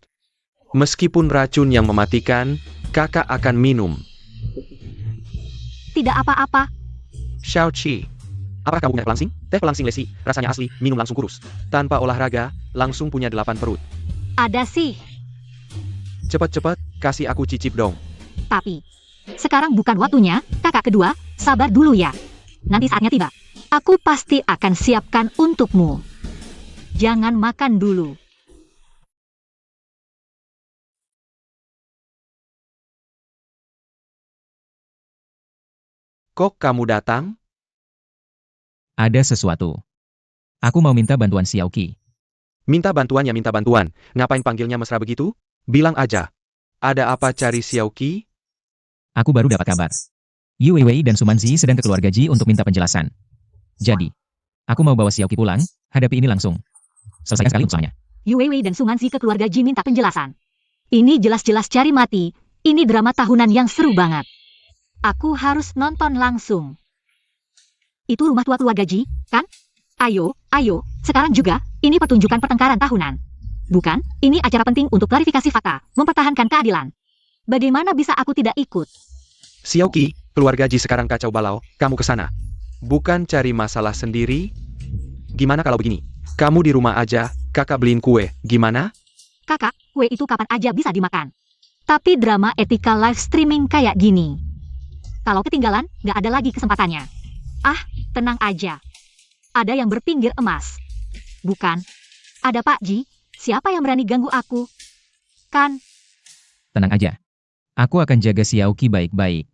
S5: Meskipun racun yang mematikan, kakak akan minum.
S2: Tidak apa-apa.
S5: Xiaoqi, apakah kamu punya pelangsing? Teh pelangsing lesi, rasanya asli, minum langsung kurus. Tanpa olahraga, langsung punya 8 perut.
S2: Ada sih.
S5: Cepat-cepat, kasih aku cicip dong.
S2: Tapi, sekarang bukan waktunya, kakak kedua, sabar dulu ya. Nanti saatnya tiba. Aku pasti akan siapkan untukmu. Jangan makan dulu.
S5: Kok kamu datang?
S4: Ada sesuatu. Aku mau minta bantuan Xiaoqi.
S5: Minta bantuan ya minta bantuan. Ngapain panggilnya mesra begitu? Bilang aja. Ada apa cari Xiaoqi?
S4: Aku baru dapat kabar. Yu Weiwei dan Sumanzi sedang ke keluarga Ji untuk minta penjelasan. Jadi, aku mau bawa Xiaoqi pulang, hadapi ini langsung. Selesaikan sekali urusannya.
S2: Yu Weiwei dan Sumanzi ke keluarga Ji minta penjelasan. Ini jelas-jelas cari mati. Ini drama tahunan yang seru banget. Aku harus nonton langsung. Itu rumah tua keluarga Ji, kan? Ayo, sekarang juga, ini pertunjukan pertengkaran tahunan. Bukan, ini acara penting untuk klarifikasi fakta, mempertahankan keadilan. Bagaimana bisa aku tidak ikut?
S5: Xiaoqi, keluarga Ji sekarang kacau balau, kamu ke sana. Bukan cari masalah sendiri? Gimana kalau begini? Kamu di rumah aja, kakak beliin kue, gimana?
S2: Kakak, kue itu kapan aja bisa dimakan. Tapi drama etika live streaming kayak gini. Kalau ketinggalan, nggak ada lagi kesempatannya. Ah, tenang aja. Ada yang berpinggir emas. Bukan. Ada Pak Ji, siapa yang berani ganggu aku? Kan,
S4: Tenang aja. Aku akan jaga Xiaoqi baik-baik.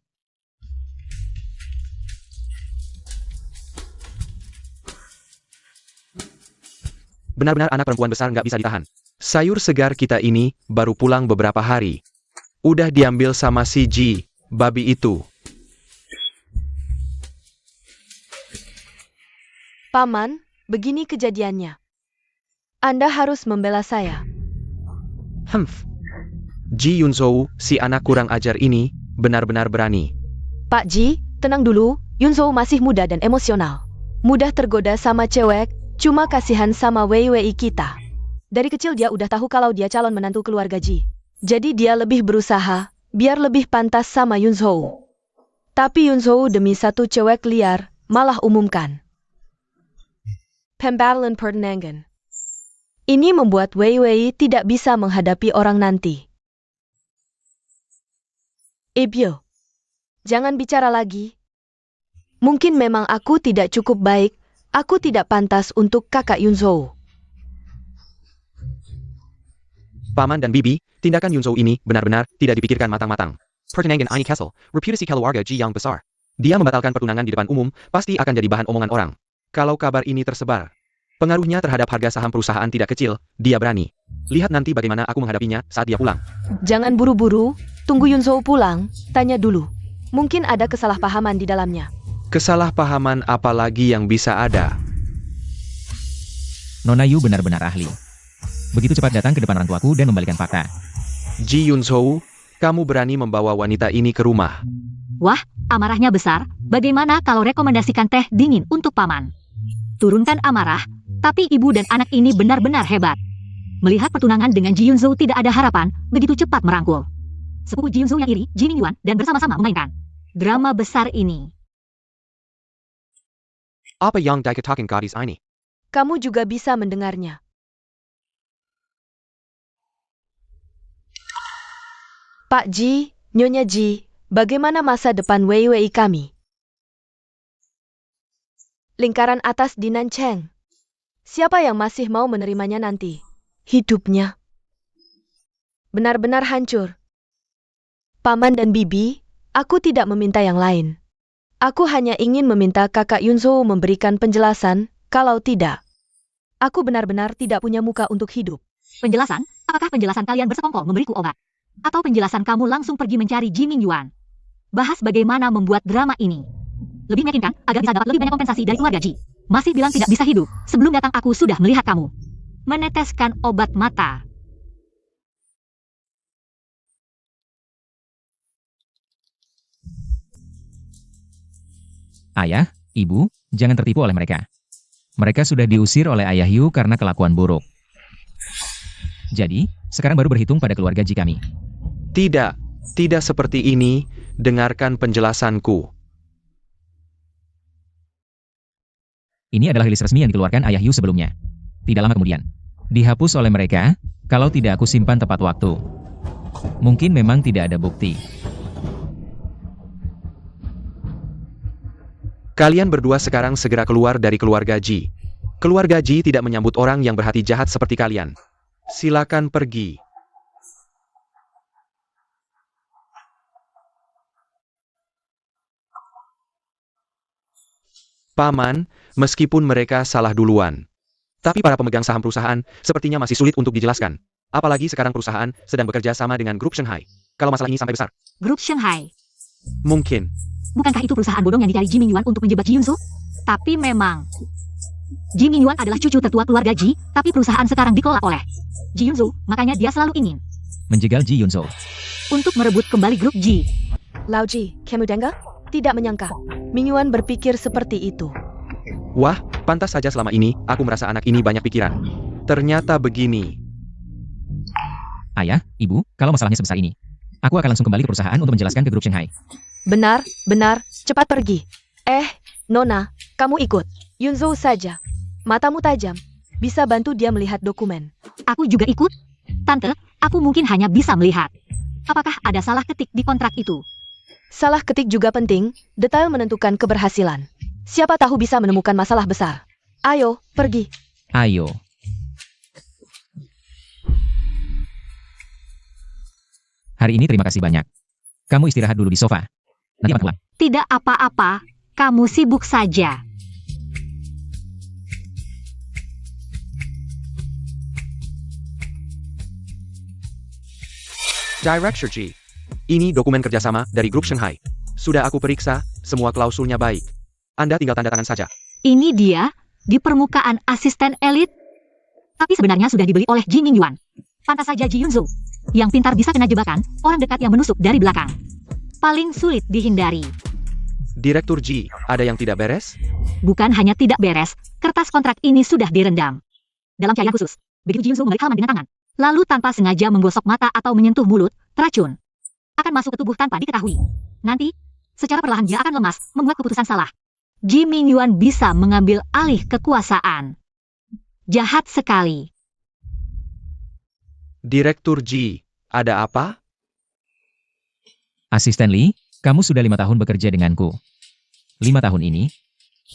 S5: Benar-benar anak perempuan besar nggak bisa ditahan. Sayur segar kita ini baru pulang beberapa hari. Udah diambil sama si Ji, babi itu.
S3: Paman, begini kejadiannya. Anda harus membela saya.
S5: Ji Yunzhou, si anak kurang ajar ini, benar-benar berani.
S3: Pak Ji, tenang dulu, Yunzhou masih muda dan emosional. Mudah tergoda sama cewek, cuma kasihan sama Wei kita. Dari kecil dia udah tahu kalau dia calon menantu keluarga Ji. Jadi dia lebih berusaha, biar lebih pantas sama Yunzhou. Tapi Yunzhou demi satu cewek liar, malah umumkan. Pembatalan pertenangan. Ini membuat Wei tidak bisa menghadapi orang nanti. Ibyo, jangan bicara lagi. Mungkin memang aku tidak cukup baik, aku tidak pantas untuk kakak Yunzhou.
S5: Paman dan Bibi, tindakan Yunzhou ini benar-benar tidak dipikirkan matang-matang. Pertenangan ini Castle, reputasi keluarga Ji yang besar. Dia membatalkan pertunangan di depan umum, pasti akan jadi bahan omongan orang. Kalau kabar ini tersebar, pengaruhnya terhadap harga saham perusahaan tidak kecil, dia berani. Lihat nanti bagaimana aku menghadapinya saat dia pulang.
S3: Jangan buru-buru, tunggu Yunzhou pulang, tanya dulu. Mungkin ada kesalahpahaman di dalamnya.
S5: Kesalahpahaman apa lagi yang bisa ada?
S4: Nona Yu benar-benar ahli. Begitu cepat datang ke depan orang tuaku dan membalikan fakta.
S5: Ji Yunzhou, kamu berani membawa wanita ini ke rumah.
S2: wah, amarahnya besar. Bagaimana kalau rekomendasikan teh dingin untuk paman? Turunkan amarah, tapi ibu dan anak ini benar-benar hebat. Melihat pertunangan dengan Ji Yunzhou tidak ada harapan, begitu cepat merangkul. Sepupu Ji Yunzhou yang iri, Ji Mingyuan, dan bersama-sama memainkan drama besar ini.
S5: Apa yang dikatakan gadis ini?
S3: Kamu juga bisa mendengarnya. Pak Ji, Nyonya Ji, bagaimana masa depan Wei kami? Lingkaran atas di Nancheng. Siapa yang masih mau menerimanya nanti? Hidupnya benar-benar hancur. Paman dan Bibi, aku tidak meminta yang lain. Aku hanya ingin meminta kakak Yunzhou memberikan penjelasan, kalau tidak, aku benar-benar tidak punya muka untuk hidup.
S2: Penjelasan? Apakah penjelasan kalian bersekongkol memberiku obat? Atau penjelasan kamu langsung pergi mencari Ji Mingyuan? Bahas bagaimana membuat drama ini. Lebih meyakinkan agar bisa dapat lebih banyak kompensasi dari keluarga Ji. Masih bilang tidak bisa hidup. Sebelum datang aku sudah melihat kamu meneteskan obat mata.
S4: Ayah, ibu, jangan tertipu oleh mereka. Mereka sudah diusir oleh ayah Yu karena kelakuan buruk. Jadi, sekarang baru berhitung pada keluarga Ji kami.
S5: Tidak seperti ini, dengarkan penjelasanku.
S4: Ini adalah rilis resmi yang dikeluarkan ayah Yu sebelumnya. Tidak lama kemudian. Dihapus oleh mereka, kalau tidak aku simpan tepat waktu. Mungkin memang tidak ada bukti.
S5: Kalian berdua sekarang segera keluar dari keluarga Ji. Keluarga Ji tidak menyambut orang yang berhati jahat seperti kalian. Silakan pergi. Paman, meskipun mereka salah duluan. Tapi para pemegang saham perusahaan sepertinya masih sulit untuk dijelaskan. Apalagi sekarang perusahaan sedang bekerja sama dengan grup Shanghai. Kalau masalah ini sampai besar,
S2: Grup Shanghai.
S5: mungkin.
S2: Bukankah itu perusahaan bodong yang dicari Ji Mingyuan untuk menjebak Ji Yunzhou? Tapi memang Ji Mingyuan adalah cucu tertua keluarga Ji, tapi perusahaan sekarang dikelola oleh Ji Yunzhou, makanya dia selalu ingin
S4: Menjegal Ji Yunzhou.
S2: untuk merebut kembali grup Ji.
S3: Lao Ji, kamu dengar? Tidak menyangka. Mingyuan berpikir seperti itu.
S5: Wah, pantas saja selama ini aku merasa anak ini banyak pikiran. Ternyata begini.
S4: Ayah, ibu, kalau masalahnya sebesar ini, Aku akan langsung kembali ke perusahaan untuk menjelaskan ke grup Shanghai.
S3: Benar, cepat pergi. Nona, kamu ikut. Yunzo saja. Matamu tajam. Bisa bantu dia melihat dokumen.
S2: Aku juga ikut. Tante, aku mungkin hanya bisa melihat. Apakah ada salah ketik di kontrak itu?
S3: Salah ketik juga penting, detail menentukan keberhasilan. Siapa tahu bisa menemukan masalah besar. Ayo, pergi.
S4: Ayo. Hari ini terima kasih banyak. Kamu istirahat dulu di sofa. Nanti akan pulang.
S2: Tidak apa-apa, kamu sibuk saja.
S5: Director G. Ini dokumen kerjasama dari grup Shanghai. Sudah aku periksa, semua klausulnya baik. Anda tinggal tanda tangan saja.
S2: Ini dia, di permukaan asisten elit. Tapi sebenarnya sudah dibeli oleh Ji Mingyuan. Pantas saja Ji Yunzo. Yang pintar bisa kena jebakan, orang dekat yang menusuk dari belakang. Paling sulit dihindari.
S5: Direktur G, ada yang tidak beres?
S2: Bukan hanya tidak beres, kertas kontrak ini sudah direndam. Dalam cairan khusus, begitu Ji Yunzo menarik halaman dengan tangan, lalu tanpa sengaja menggosok mata atau menyentuh mulut, racun akan masuk ke tubuh tanpa diketahui. Nanti, secara perlahan dia akan lemas, membuat keputusan salah. Ji Mingyuan bisa mengambil alih kekuasaan. Jahat sekali.
S5: Direktur G, ada apa?
S4: Asisten Lee, kamu sudah 5 tahun bekerja denganku. 5 tahun ini,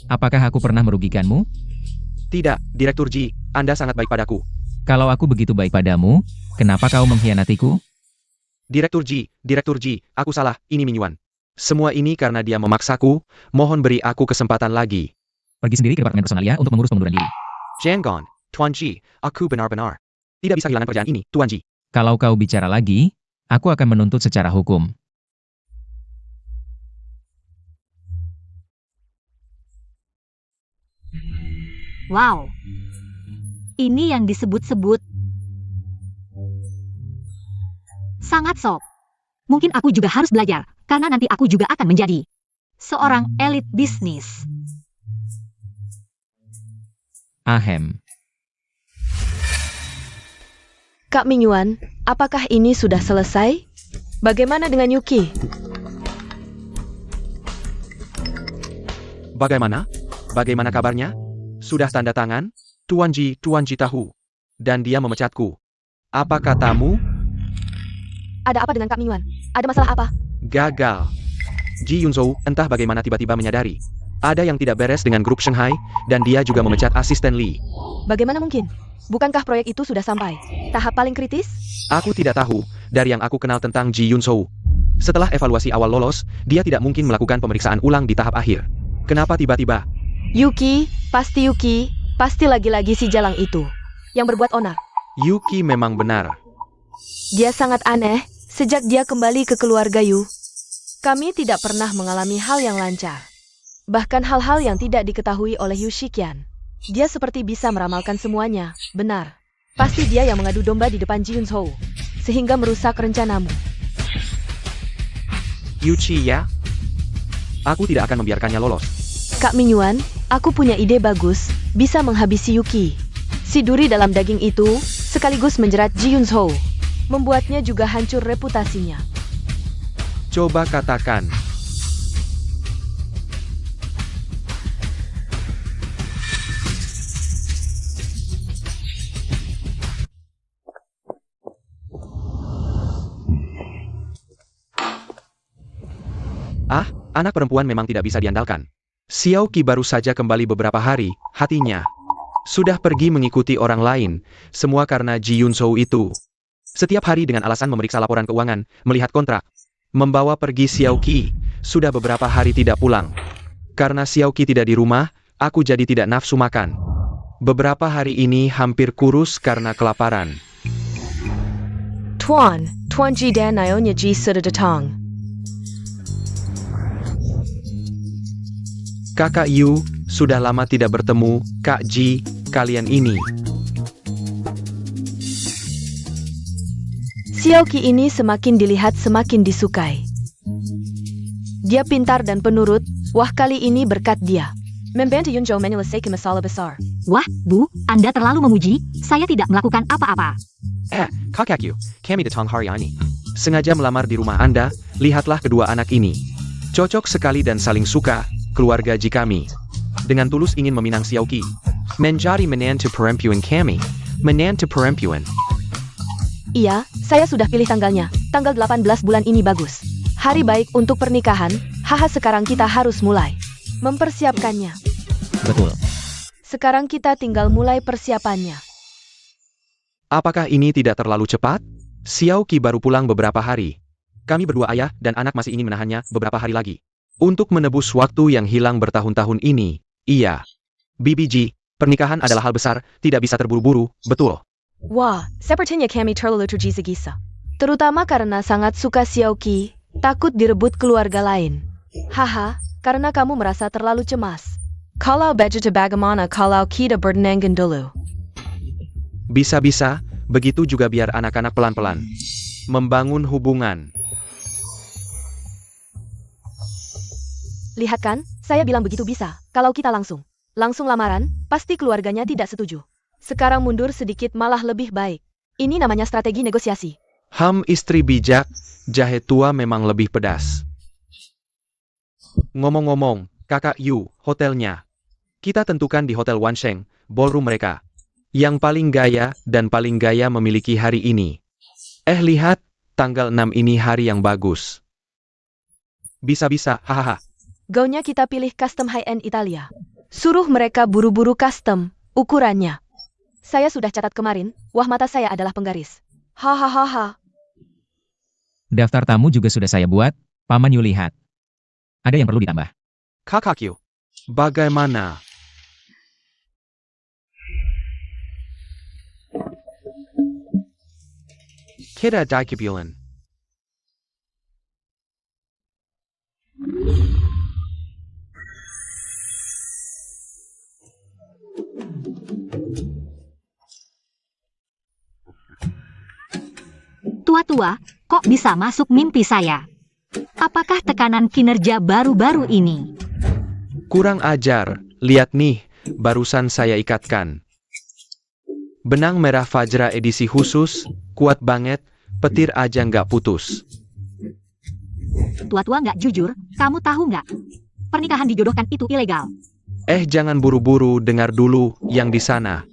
S4: apakah aku pernah merugikanmu?
S5: Tidak, Direktur G, Anda sangat baik padaku.
S4: Kalau aku begitu baik padamu, kenapa kau mengkhianatiku?
S5: Direktur G, aku salah, ini Mingyuan. Semua ini karena dia memaksaku, mohon beri aku kesempatan lagi.
S4: Pergi sendiri ke departemen personalia untuk mengurus pengunduran diri.
S5: Jangan, Tuan G, aku benar-benar tidak bisa kehilangan kerjaan ini, Tuan G.
S4: Kalau kau bicara lagi, aku akan menuntut secara hukum.
S2: Wow. Ini yang disebut-sebut sangat sob. Mungkin aku juga harus belajar, karena nanti aku juga akan menjadi seorang elit bisnis.
S4: Ahem.
S3: Kak Mingyuan, apakah ini sudah selesai? Bagaimana dengan Yuki?
S5: Bagaimana kabarnya? Sudah tanda tangan? Tuan G tahu. Dan dia memecatku. Apa katamu?
S3: Ada apa dengan Kak Mingyuan? Ada masalah apa?
S5: Gagal. Ji Yunzo, entah bagaimana tiba-tiba menyadari. Ada yang tidak beres dengan grup Shanghai, dan dia juga memecat asisten Lee.
S3: Bagaimana mungkin? Bukankah proyek itu sudah sampai tahap paling kritis?
S5: Aku tidak tahu, dari yang aku kenal tentang Ji Yunzo. Setelah evaluasi awal lolos, dia tidak mungkin melakukan pemeriksaan ulang di tahap akhir. Kenapa tiba-tiba?
S3: Yuki, pasti lagi-lagi si jalang itu yang berbuat onar.
S5: Yuki memang benar.
S3: Dia sangat aneh, sejak dia kembali ke keluarga Yu. Kami tidak pernah mengalami hal yang lancar. Bahkan hal-hal yang tidak diketahui oleh Yu Shikian. Dia seperti bisa meramalkan semuanya, benar. Pasti dia yang mengadu domba di depan Ji Yunzo, sehingga merusak rencanamu.
S5: Yuchi ya? Aku tidak akan membiarkannya lolos.
S3: Kak Mingyuan, aku punya ide bagus, bisa menghabisi Yuki. Si duri dalam daging itu, sekaligus menjerat Ji Yunzo. Membuatnya juga hancur reputasinya.
S5: Coba katakan. Ah, anak perempuan memang tidak bisa diandalkan. Xiao Qi baru saja kembali beberapa hari, hatinya sudah pergi mengikuti orang lain, semua karena Ji Yunzo itu. Setiap hari dengan alasan memeriksa laporan keuangan, melihat kontrak, membawa pergi Xiao Qi, sudah beberapa hari tidak pulang. Karena Xiao Qi tidak di rumah, aku jadi tidak nafsu makan. Beberapa hari ini hampir kurus karena kelaparan.
S3: Tuan Ji dan Nyonya Ji sudah datang.
S5: Kakak Yu, sudah lama tidak bertemu, Kak Ji, kalian ini.
S3: Xiao Qi ini semakin dilihat semakin disukai. Dia pintar dan penurut, wah kali ini berkat dia. Membantu Yunzo menyelesaikan masalah besar.
S2: Wah, Bu, Anda terlalu memuji, saya tidak melakukan apa-apa.
S5: Kakak Yu, kami datang hari ini. Sengaja melamar di rumah Anda, lihatlah kedua anak ini. Cocok sekali dan saling suka, keluarga Ji kami. Dengan tulus ingin meminang Xiaoqi. Menjadi menantu perempuan kami. Menantu perempuan.
S3: Iya, saya sudah pilih tanggalnya. Tanggal 18 bulan ini bagus. Hari baik untuk pernikahan. Haha, sekarang kita harus mulai mempersiapkannya.
S4: Betul.
S3: Sekarang kita tinggal mulai persiapannya.
S5: Apakah ini tidak terlalu cepat? Xiaoqi baru pulang beberapa hari. Kami berdua ayah dan anak masih ingin menahannya beberapa hari lagi. Untuk menebus waktu yang hilang bertahun-tahun ini, iya. BBG, pernikahan adalah hal besar, tidak bisa terburu-buru, betul.
S3: Wah, sepertinya kami terlalu tergisa-gisa. Terutama karena sangat suka Xiaoqi, takut direbut keluarga lain. Haha, karena kamu merasa terlalu cemas. Kalau begitu bagaimana kalau kita bernenggan dulu?
S5: Bisa-bisa, begitu juga biar anak-anak pelan-pelan. Membangun hubungan.
S3: Lihat kan, saya bilang begitu bisa. Kalau kita langsung lamaran, pasti keluarganya tidak setuju. Sekarang mundur sedikit malah lebih baik. Ini namanya strategi negosiasi.
S5: Istri bijak, jahe tua memang lebih pedas. Ngomong-ngomong, kakak Yu, hotelnya. Kita tentukan di Hotel Wansheng, ballroom mereka. Yang paling gaya dan paling gaya memiliki hari ini. Lihat, tanggal 6 ini hari yang bagus. Bisa-bisa, hahaha.
S3: Gaunnya kita pilih custom high-end Italia. Suruh mereka buru-buru custom, ukurannya. Saya sudah catat kemarin, wah mata saya adalah penggaris. Hahaha.
S4: Daftar tamu juga sudah saya buat, Paman Yu lihat. Ada yang perlu ditambah.
S5: Kakak Yu, bagaimana? Kita dikebulan.
S2: Tua-tua, kok bisa masuk mimpi saya? Apakah tekanan kinerja baru-baru ini?
S5: Kurang ajar, lihat nih, barusan saya ikatkan. Benang merah Fajra edisi khusus, kuat banget, petir aja nggak putus.
S2: Tua-tua nggak jujur, kamu tahu nggak? Pernikahan dijodohkan itu ilegal.
S5: Jangan buru-buru, dengar dulu yang di sana.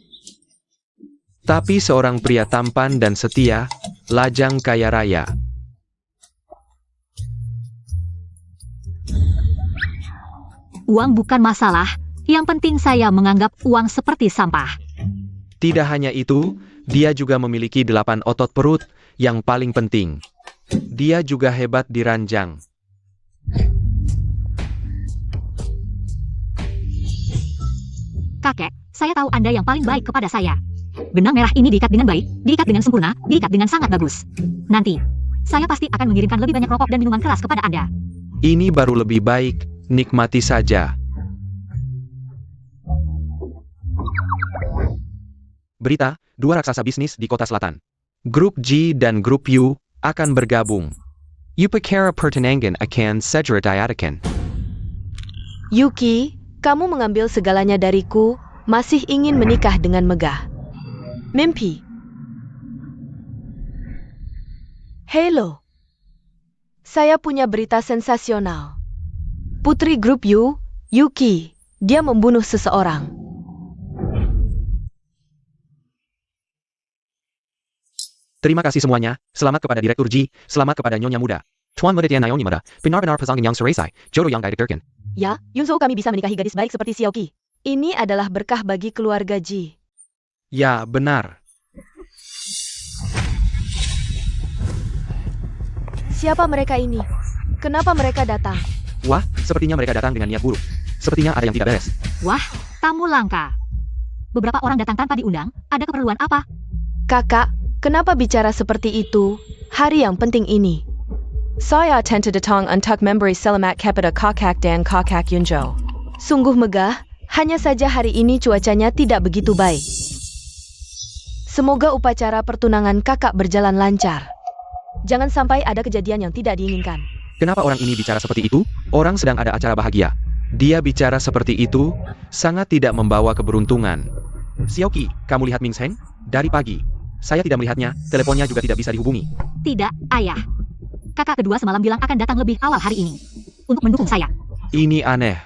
S5: Tapi seorang pria tampan dan setia, lajang kaya raya.
S2: Uang bukan masalah, yang penting saya menganggap uang seperti sampah.
S5: Tidak hanya itu, dia juga memiliki 8 otot perut, yang paling penting. Dia juga hebat di ranjang.
S2: Kakek, saya tahu Anda yang paling baik kepada saya. Benang merah ini diikat dengan baik, diikat dengan sempurna, diikat dengan sangat bagus. Nanti, saya pasti akan mengirimkan lebih banyak rokok dan minuman keras kepada Anda.
S5: Ini baru lebih baik, nikmati saja. Berita, 2 raksasa bisnis di kota selatan. Grup G dan Grup U akan bergabung. Upakara pertenangan akan segera diadakan.
S3: Yuki, kamu mengambil segalanya dariku, masih ingin menikah dengan megah. Mimpi. Hello. Saya punya berita sensasional. Putri Grup U, Yuki, dia membunuh seseorang.
S5: Terima kasih semuanya, selamat kepada Direktur G, selamat kepada Nyonya Muda. Tuan Muda Tian Naomi Muda, benar-benar pasangan yang seresai, jodoh yang didekatkan.
S3: Ya, Yunzo kami bisa menikahi gadis baik seperti Xiaoqi. Ini adalah berkah bagi keluarga Ji.
S5: Ya, benar.
S3: Siapa mereka ini? Kenapa mereka datang?
S5: Wah, sepertinya mereka datang dengan niat buruk. Sepertinya ada yang tidak beres.
S2: Wah, tamu langka. Beberapa orang datang tanpa diundang, ada keperluan apa?
S3: Kakak, kenapa bicara seperti itu? Hari yang penting ini. Saya tenta datang untuk memberi selamat kepada kakak dan kakak Yunzo. Sungguh megah, hanya saja hari ini cuacanya tidak begitu baik. Semoga upacara pertunangan kakak berjalan lancar. Jangan sampai ada kejadian yang tidak diinginkan.
S5: Kenapa orang ini bicara seperti itu? Orang sedang ada acara bahagia. Dia bicara seperti itu, sangat tidak membawa keberuntungan. Xiaoqi, kamu lihat Ming Sheng? Dari pagi. Saya tidak melihatnya, teleponnya juga tidak bisa dihubungi.
S2: Tidak, ayah. Kakak kedua semalam bilang akan datang lebih awal hari ini. Untuk mendukung saya.
S5: Ini aneh.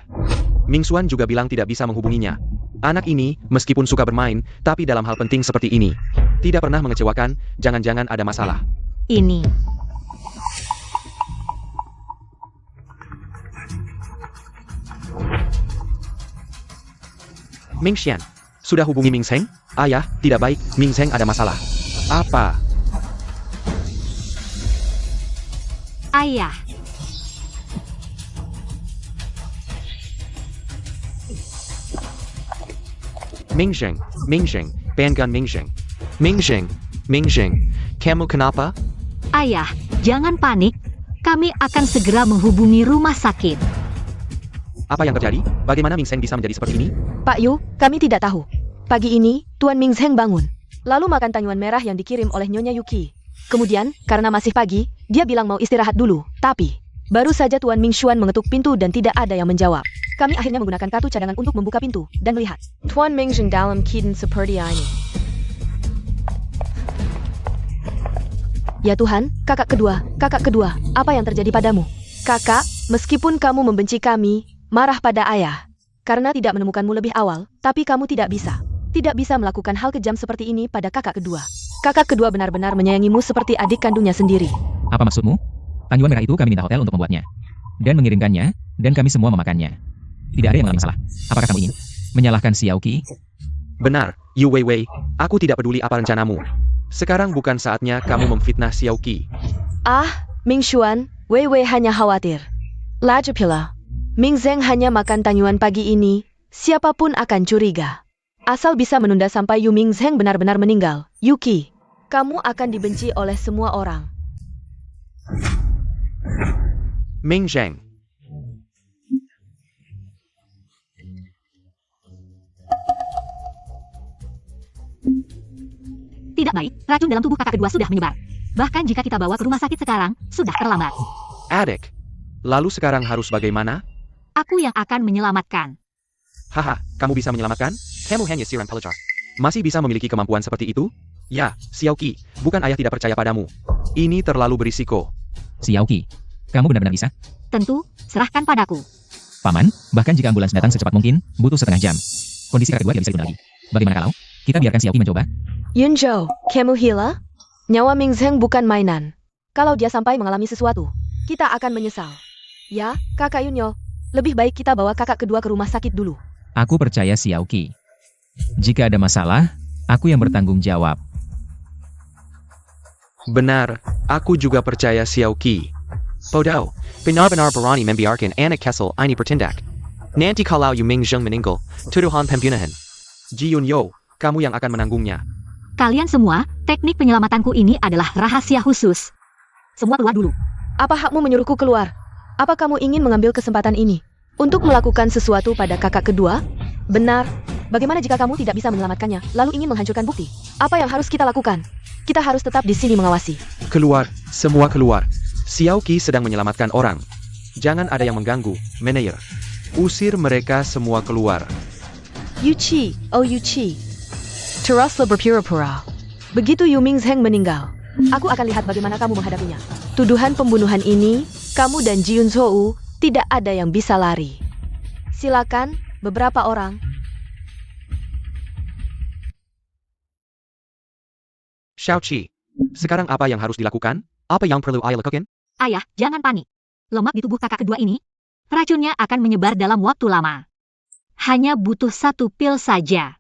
S5: Ming Xuan juga bilang tidak bisa menghubunginya. Anak ini, meskipun suka bermain, tapi dalam hal penting seperti ini, tidak pernah mengecewakan, jangan-jangan ada masalah.
S2: Ini.
S5: Ming Xian, sudah hubungi Ming Zheng? Ayah, tidak baik, Ming Zheng ada masalah. Apa?
S2: Ayah.
S5: Ming Zheng, Bangan Ming Zheng. Ming Zheng, kamu kenapa?
S2: Ayah, jangan panik. Kami akan segera menghubungi rumah sakit.
S5: Apa yang terjadi? Bagaimana Ming Zheng bisa menjadi seperti ini?
S3: Pak Yu, kami tidak tahu. Pagi ini, Tuan Ming Zheng bangun. Lalu makan tanyuan merah yang dikirim oleh Nyonya Yuki. Kemudian, karena masih pagi, dia bilang mau istirahat dulu. Tapi, baru saja Tuan Ming Xuan mengetuk pintu dan tidak ada yang menjawab. Kami akhirnya menggunakan kartu cadangan untuk membuka pintu dan melihat Tuan Ming Zheng dalam keadaan seperti ini. Ya Tuhan, kakak kedua, apa yang terjadi padamu? Kakak, meskipun kamu membenci kami, marah pada ayah, karena tidak menemukanmu lebih awal, tapi kamu tidak bisa melakukan hal kejam seperti ini pada kakak kedua. Kakak kedua benar-benar menyayangimu seperti adik kandungnya sendiri.
S4: Apa maksudmu? Tanyuan merah itu kami minta hotel untuk membuatnya. Dan mengirimkannya, dan kami semua memakannya. Tidak ada yang mengalami masalah. Apakah kamu ingin menyalahkan Xiao Qi?
S5: Benar, Yu Weiwei, aku tidak peduli apa rencanamu. Sekarang bukan saatnya kamu memfitnah Xiao Qi.
S3: Ah, Ming Xuan, Wei Wei hanya khawatir. Lagi pula, Ming Zheng hanya makan tanyuan pagi ini, siapapun akan curiga. Asal bisa menunda sampai Yu Ming Zheng benar-benar meninggal. Yuki, kamu akan dibenci oleh semua orang.
S5: Ming Zheng.
S2: Tidak baik, racun dalam tubuh kakak kedua sudah menyebar. Bahkan jika kita bawa ke rumah sakit sekarang, sudah terlambat.
S5: Adik. Lalu sekarang harus bagaimana?
S2: Aku yang akan menyelamatkan.
S5: Haha, kamu bisa menyelamatkan? Kamu hanya siram pelajar. Masih bisa memiliki kemampuan seperti itu? Ya, Xiao Qi, bukan ayah tidak percaya padamu. Ini terlalu berisiko.
S4: Xiao Qi, kamu benar-benar bisa?
S2: Tentu, serahkan padaku.
S4: Paman, bahkan jika ambulans datang secepat mungkin, butuh setengah jam. Kondisi kakak kedua tidak bisa ditunda lagi. Bagaimana kalau kita biarkan Xiao Qi mencoba?
S3: Yunzhou, kamu gila? Nyawa Ming Zheng bukan mainan. Kalau dia sampai mengalami sesuatu, kita akan menyesal. Ya, kakak Yunyo, lebih baik kita bawa kakak kedua ke rumah sakit dulu.
S4: Aku percaya Xiao Qi. Jika ada masalah, aku yang bertanggung jawab.
S5: Benar, aku juga percaya Xiao Qi. Podao, benar-benar berani membiarkan anak Kessel ini bertindak. Nanti kalau Yu Ming Zheng meninggal, tuduhan pembunuhan. Ji Yunyo, kamu yang akan menanggungnya.
S2: Kalian semua, teknik penyelamatanku ini adalah rahasia khusus. Semua keluar dulu.
S3: Apa hakmu menyuruhku keluar? Apa kamu ingin mengambil kesempatan ini untuk melakukan sesuatu pada kakak kedua? Benar. Bagaimana jika kamu tidak bisa menyelamatkannya, lalu ingin menghancurkan bukti? Apa yang harus kita lakukan? Kita harus tetap di sini mengawasi.
S5: Keluar, semua keluar. Xiao Qi sedang menyelamatkan orang. Jangan ada yang mengganggu, Meneir. Usir mereka semua keluar.
S3: Yuchi, oh Yuchi. Teruslah berpura-pura. Begitu Yu Ming Zheng meninggal, aku akan lihat bagaimana kamu menghadapinya. Tuduhan pembunuhan ini, kamu dan Ji Yunzhou tidak ada yang bisa lari. Silakan, beberapa orang.
S5: Xiao Qi, sekarang apa yang harus dilakukan? Apa yang perlu ayah lakukan?
S2: Ayah, jangan panik. Lemak di tubuh kakak kedua ini, racunnya akan menyebar dalam waktu lama. Hanya butuh 1 pil saja.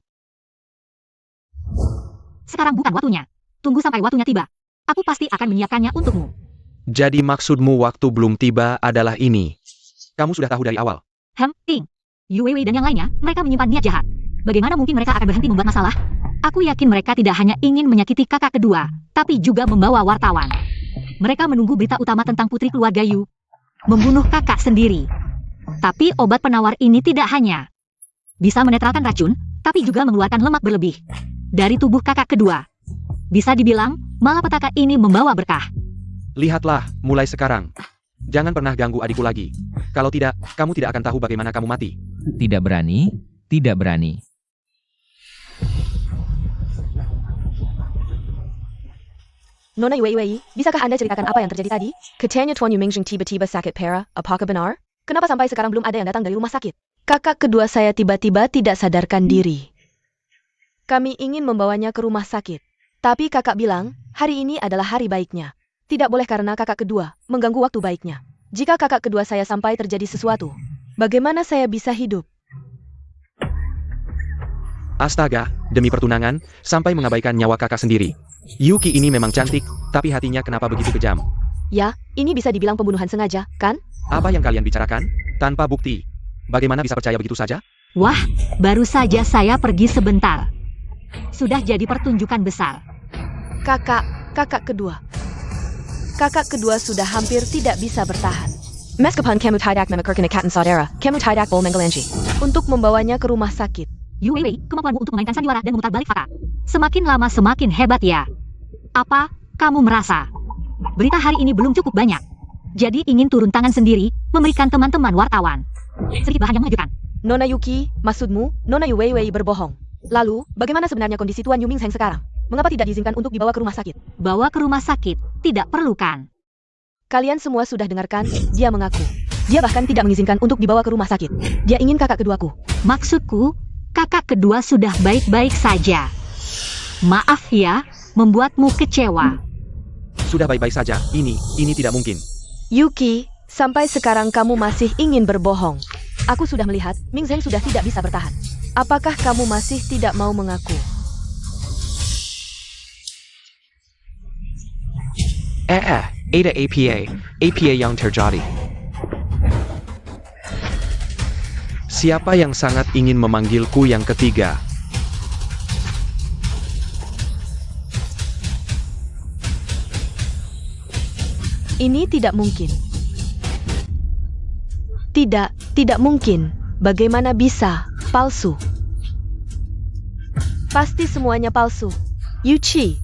S2: Sekarang bukan waktunya. Tunggu sampai waktunya tiba. Aku pasti akan menyiapkannya untukmu.
S5: Jadi maksudmu waktu belum tiba adalah ini. Kamu sudah tahu dari awal.
S2: Ting. Yu Weiwei dan yang lainnya, mereka menyimpan niat jahat. Bagaimana mungkin mereka akan berhenti membuat masalah? Aku yakin mereka tidak hanya ingin menyakiti kakak kedua, tapi juga membawa wartawan. Mereka menunggu berita utama tentang putri keluarga Yu membunuh kakak sendiri. Tapi obat penawar ini tidak hanya bisa menetralkan racun, tapi juga mengeluarkan lemak berlebih dari tubuh kakak kedua. Bisa dibilang, malapetaka ini membawa berkah.
S5: Lihatlah, mulai sekarang. Jangan pernah ganggu adikku lagi. Kalau tidak, kamu tidak akan tahu bagaimana kamu mati.
S4: Tidak berani, tidak berani.
S3: Nona Yue, bisakah Anda ceritakan apa yang terjadi tadi? Katanya Tuan Yu Mingjing tiba-tiba sakit parah, apakah benar? Kenapa sampai sekarang belum ada yang datang dari rumah sakit? Kakak kedua saya tiba-tiba tidak sadarkan diri. Kami ingin membawanya ke rumah sakit. Tapi kakak bilang, hari ini adalah hari baiknya. Tidak boleh karena kakak kedua mengganggu waktu baiknya. Jika kakak kedua saya sampai terjadi sesuatu, bagaimana saya bisa hidup?
S5: Astaga, demi pertunangan, sampai mengabaikan nyawa kakak sendiri. Yuki ini memang cantik, tapi hatinya kenapa begitu kejam?
S3: Ya, ini bisa dibilang pembunuhan sengaja, kan?
S5: Apa yang kalian bicarakan? Tanpa bukti. Bagaimana bisa percaya begitu saja?
S2: Wah, baru saja saya pergi sebentar. Sudah jadi pertunjukan besar.
S3: Kakak kedua. Kakak kedua sudah hampir tidak bisa bertahan. Meskipun kamu tidak memikirkan saudara, kamu tidak boleh menggelanji. Untuk membawanya ke rumah sakit.
S2: Yue, kemampuanmu untuk memainkan sandiwara dan memutar balik fakta. Semakin lama semakin hebat ya. Apa kamu merasa? Berita hari ini belum cukup banyak. Jadi ingin turun tangan sendiri, memberikan teman-teman wartawan sedikit bahan yang mengejutkan.
S3: Nona Yuki, maksudmu, Nona Yue berbohong. Lalu, bagaimana sebenarnya kondisi Tuan Yu Mingjing sekarang? Mengapa tidak diizinkan untuk dibawa ke rumah sakit?
S2: Bawa ke rumah sakit, tidak perlu kan?
S3: Kalian semua sudah dengarkan, dia mengaku. Dia bahkan tidak mengizinkan untuk dibawa ke rumah sakit. Dia ingin kakak keduaku.
S2: Maksudku, kakak kedua sudah baik-baik saja. Maaf ya, membuatmu kecewa.
S5: Sudah baik-baik saja, ini tidak mungkin.
S3: Yuki, sampai sekarang kamu masih ingin berbohong. Aku sudah melihat, Mingjing sudah tidak bisa bertahan. Apakah kamu masih tidak mau mengaku?
S5: Ada APA yang terjadi. Siapa yang sangat ingin memanggilku yang ketiga?
S3: Ini tidak mungkin. Tidak mungkin. Bagaimana bisa? Palsu. Pasti semuanya palsu. Yuchi,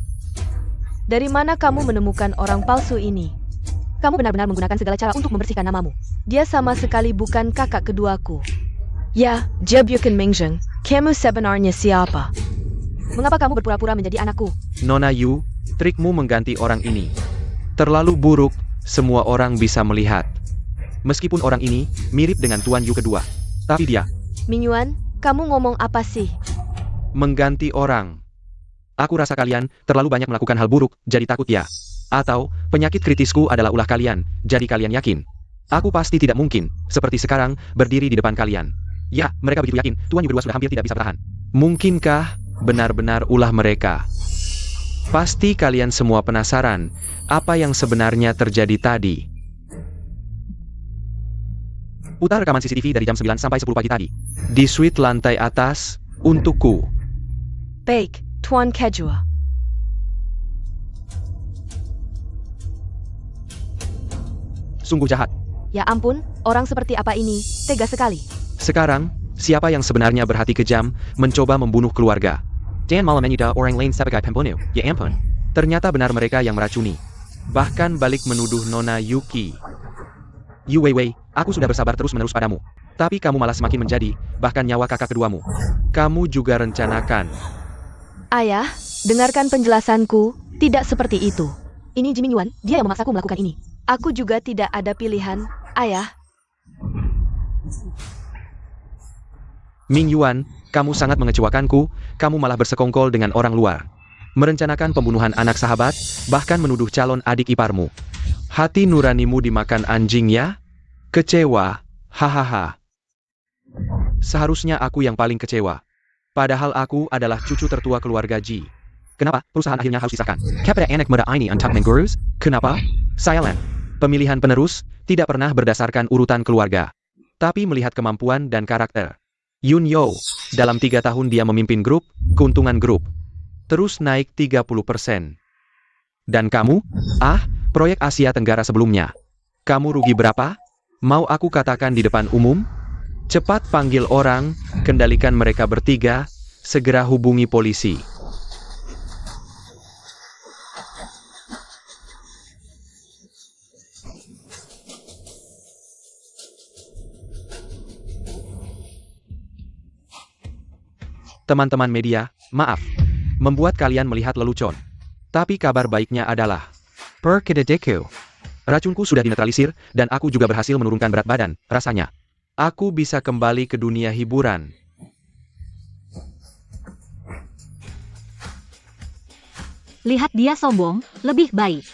S3: dari mana kamu menemukan orang palsu ini? Kamu benar-benar menggunakan segala cara untuk membersihkan namamu. Dia sama sekali bukan kakak keduaku. Ya, Jebukan Mingjing, kamu sebenarnya siapa? Mengapa kamu berpura-pura menjadi anakku?
S5: Nona Yu, trikmu mengganti orang ini terlalu buruk, semua orang bisa melihat. Meskipun orang ini mirip dengan Tuan Yu kedua, tapi dia
S3: Mingyuan, kamu ngomong apa sih?
S5: mengganti orang. Aku rasa kalian terlalu banyak melakukan hal buruk, jadi takut ya. Atau, penyakit kritisku adalah ulah kalian, jadi kalian yakin. Aku pasti tidak mungkin, seperti sekarang, berdiri di depan kalian. Ya, mereka begitu yakin, Tuan Yu kedua sudah hampir tidak bisa bertahan. Mungkinkah benar-benar ulah mereka? Pasti kalian semua penasaran, apa yang sebenarnya terjadi tadi. Putar rekaman CCTV dari jam 9 sampai 10 pagi tadi. Di suite lantai atas, untukku.
S3: Baik, Tuan Kejua.
S5: Sungguh jahat.
S3: Ya ampun, orang seperti apa ini? Tega sekali.
S5: Sekarang, siapa yang sebenarnya berhati kejam, mencoba membunuh keluarga? Dan malam menyida orang lain sebagai pembunuh, ya ampun. Ternyata benar mereka yang meracuni. Bahkan balik menuduh Nona Yuki. Yu Wei, aku sudah bersabar terus-menerus padamu. Tapi kamu malah semakin menjadi, bahkan nyawa kakak keduamu. Kamu juga rencanakan.
S3: Ayah, dengarkan penjelasanku, tidak seperti itu. Ini Jimmy Yuan, dia yang memaksaku melakukan ini. Aku juga tidak ada pilihan, ayah.
S5: Ming Yuan, kamu sangat mengecewakanku, kamu malah bersekongkol dengan orang luar. Merencanakan pembunuhan anak sahabat, bahkan menuduh calon adik iparmu. Hati nuranimu dimakan anjing ya? Kecewa, hahaha. Seharusnya aku yang paling kecewa. Padahal aku adalah cucu tertua keluarga Ji. Kenapa perusahaan akhirnya harus disahkan? Kepada anak muda ini untuk mengurus? Kenapa? Silent. Pemilihan penerus tidak pernah berdasarkan urutan keluarga, tapi melihat kemampuan dan karakter. Yun Yo, dalam 3 tahun dia memimpin grup, keuntungan grup terus naik 30%. Dan kamu? Proyek Asia Tenggara sebelumnya. Kamu rugi berapa? Mau aku katakan di depan umum? Cepat panggil orang, kendalikan mereka bertiga, segera hubungi polisi. Teman-teman media, maaf. Membuat kalian melihat lelucon. Tapi kabar baiknya adalah Perkededeko. Racunku sudah dinetralisir, dan aku juga berhasil menurunkan berat badan, rasanya. Aku bisa kembali ke dunia hiburan.
S2: Lihat dia sombong, lebih baik.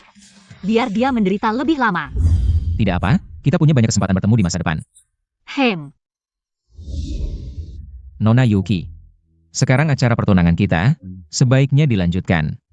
S2: Biar dia menderita lebih lama.
S4: Tidak apa, kita punya banyak kesempatan bertemu di masa depan. Nona Yuki. Sekarang acara pertunangan kita, sebaiknya dilanjutkan.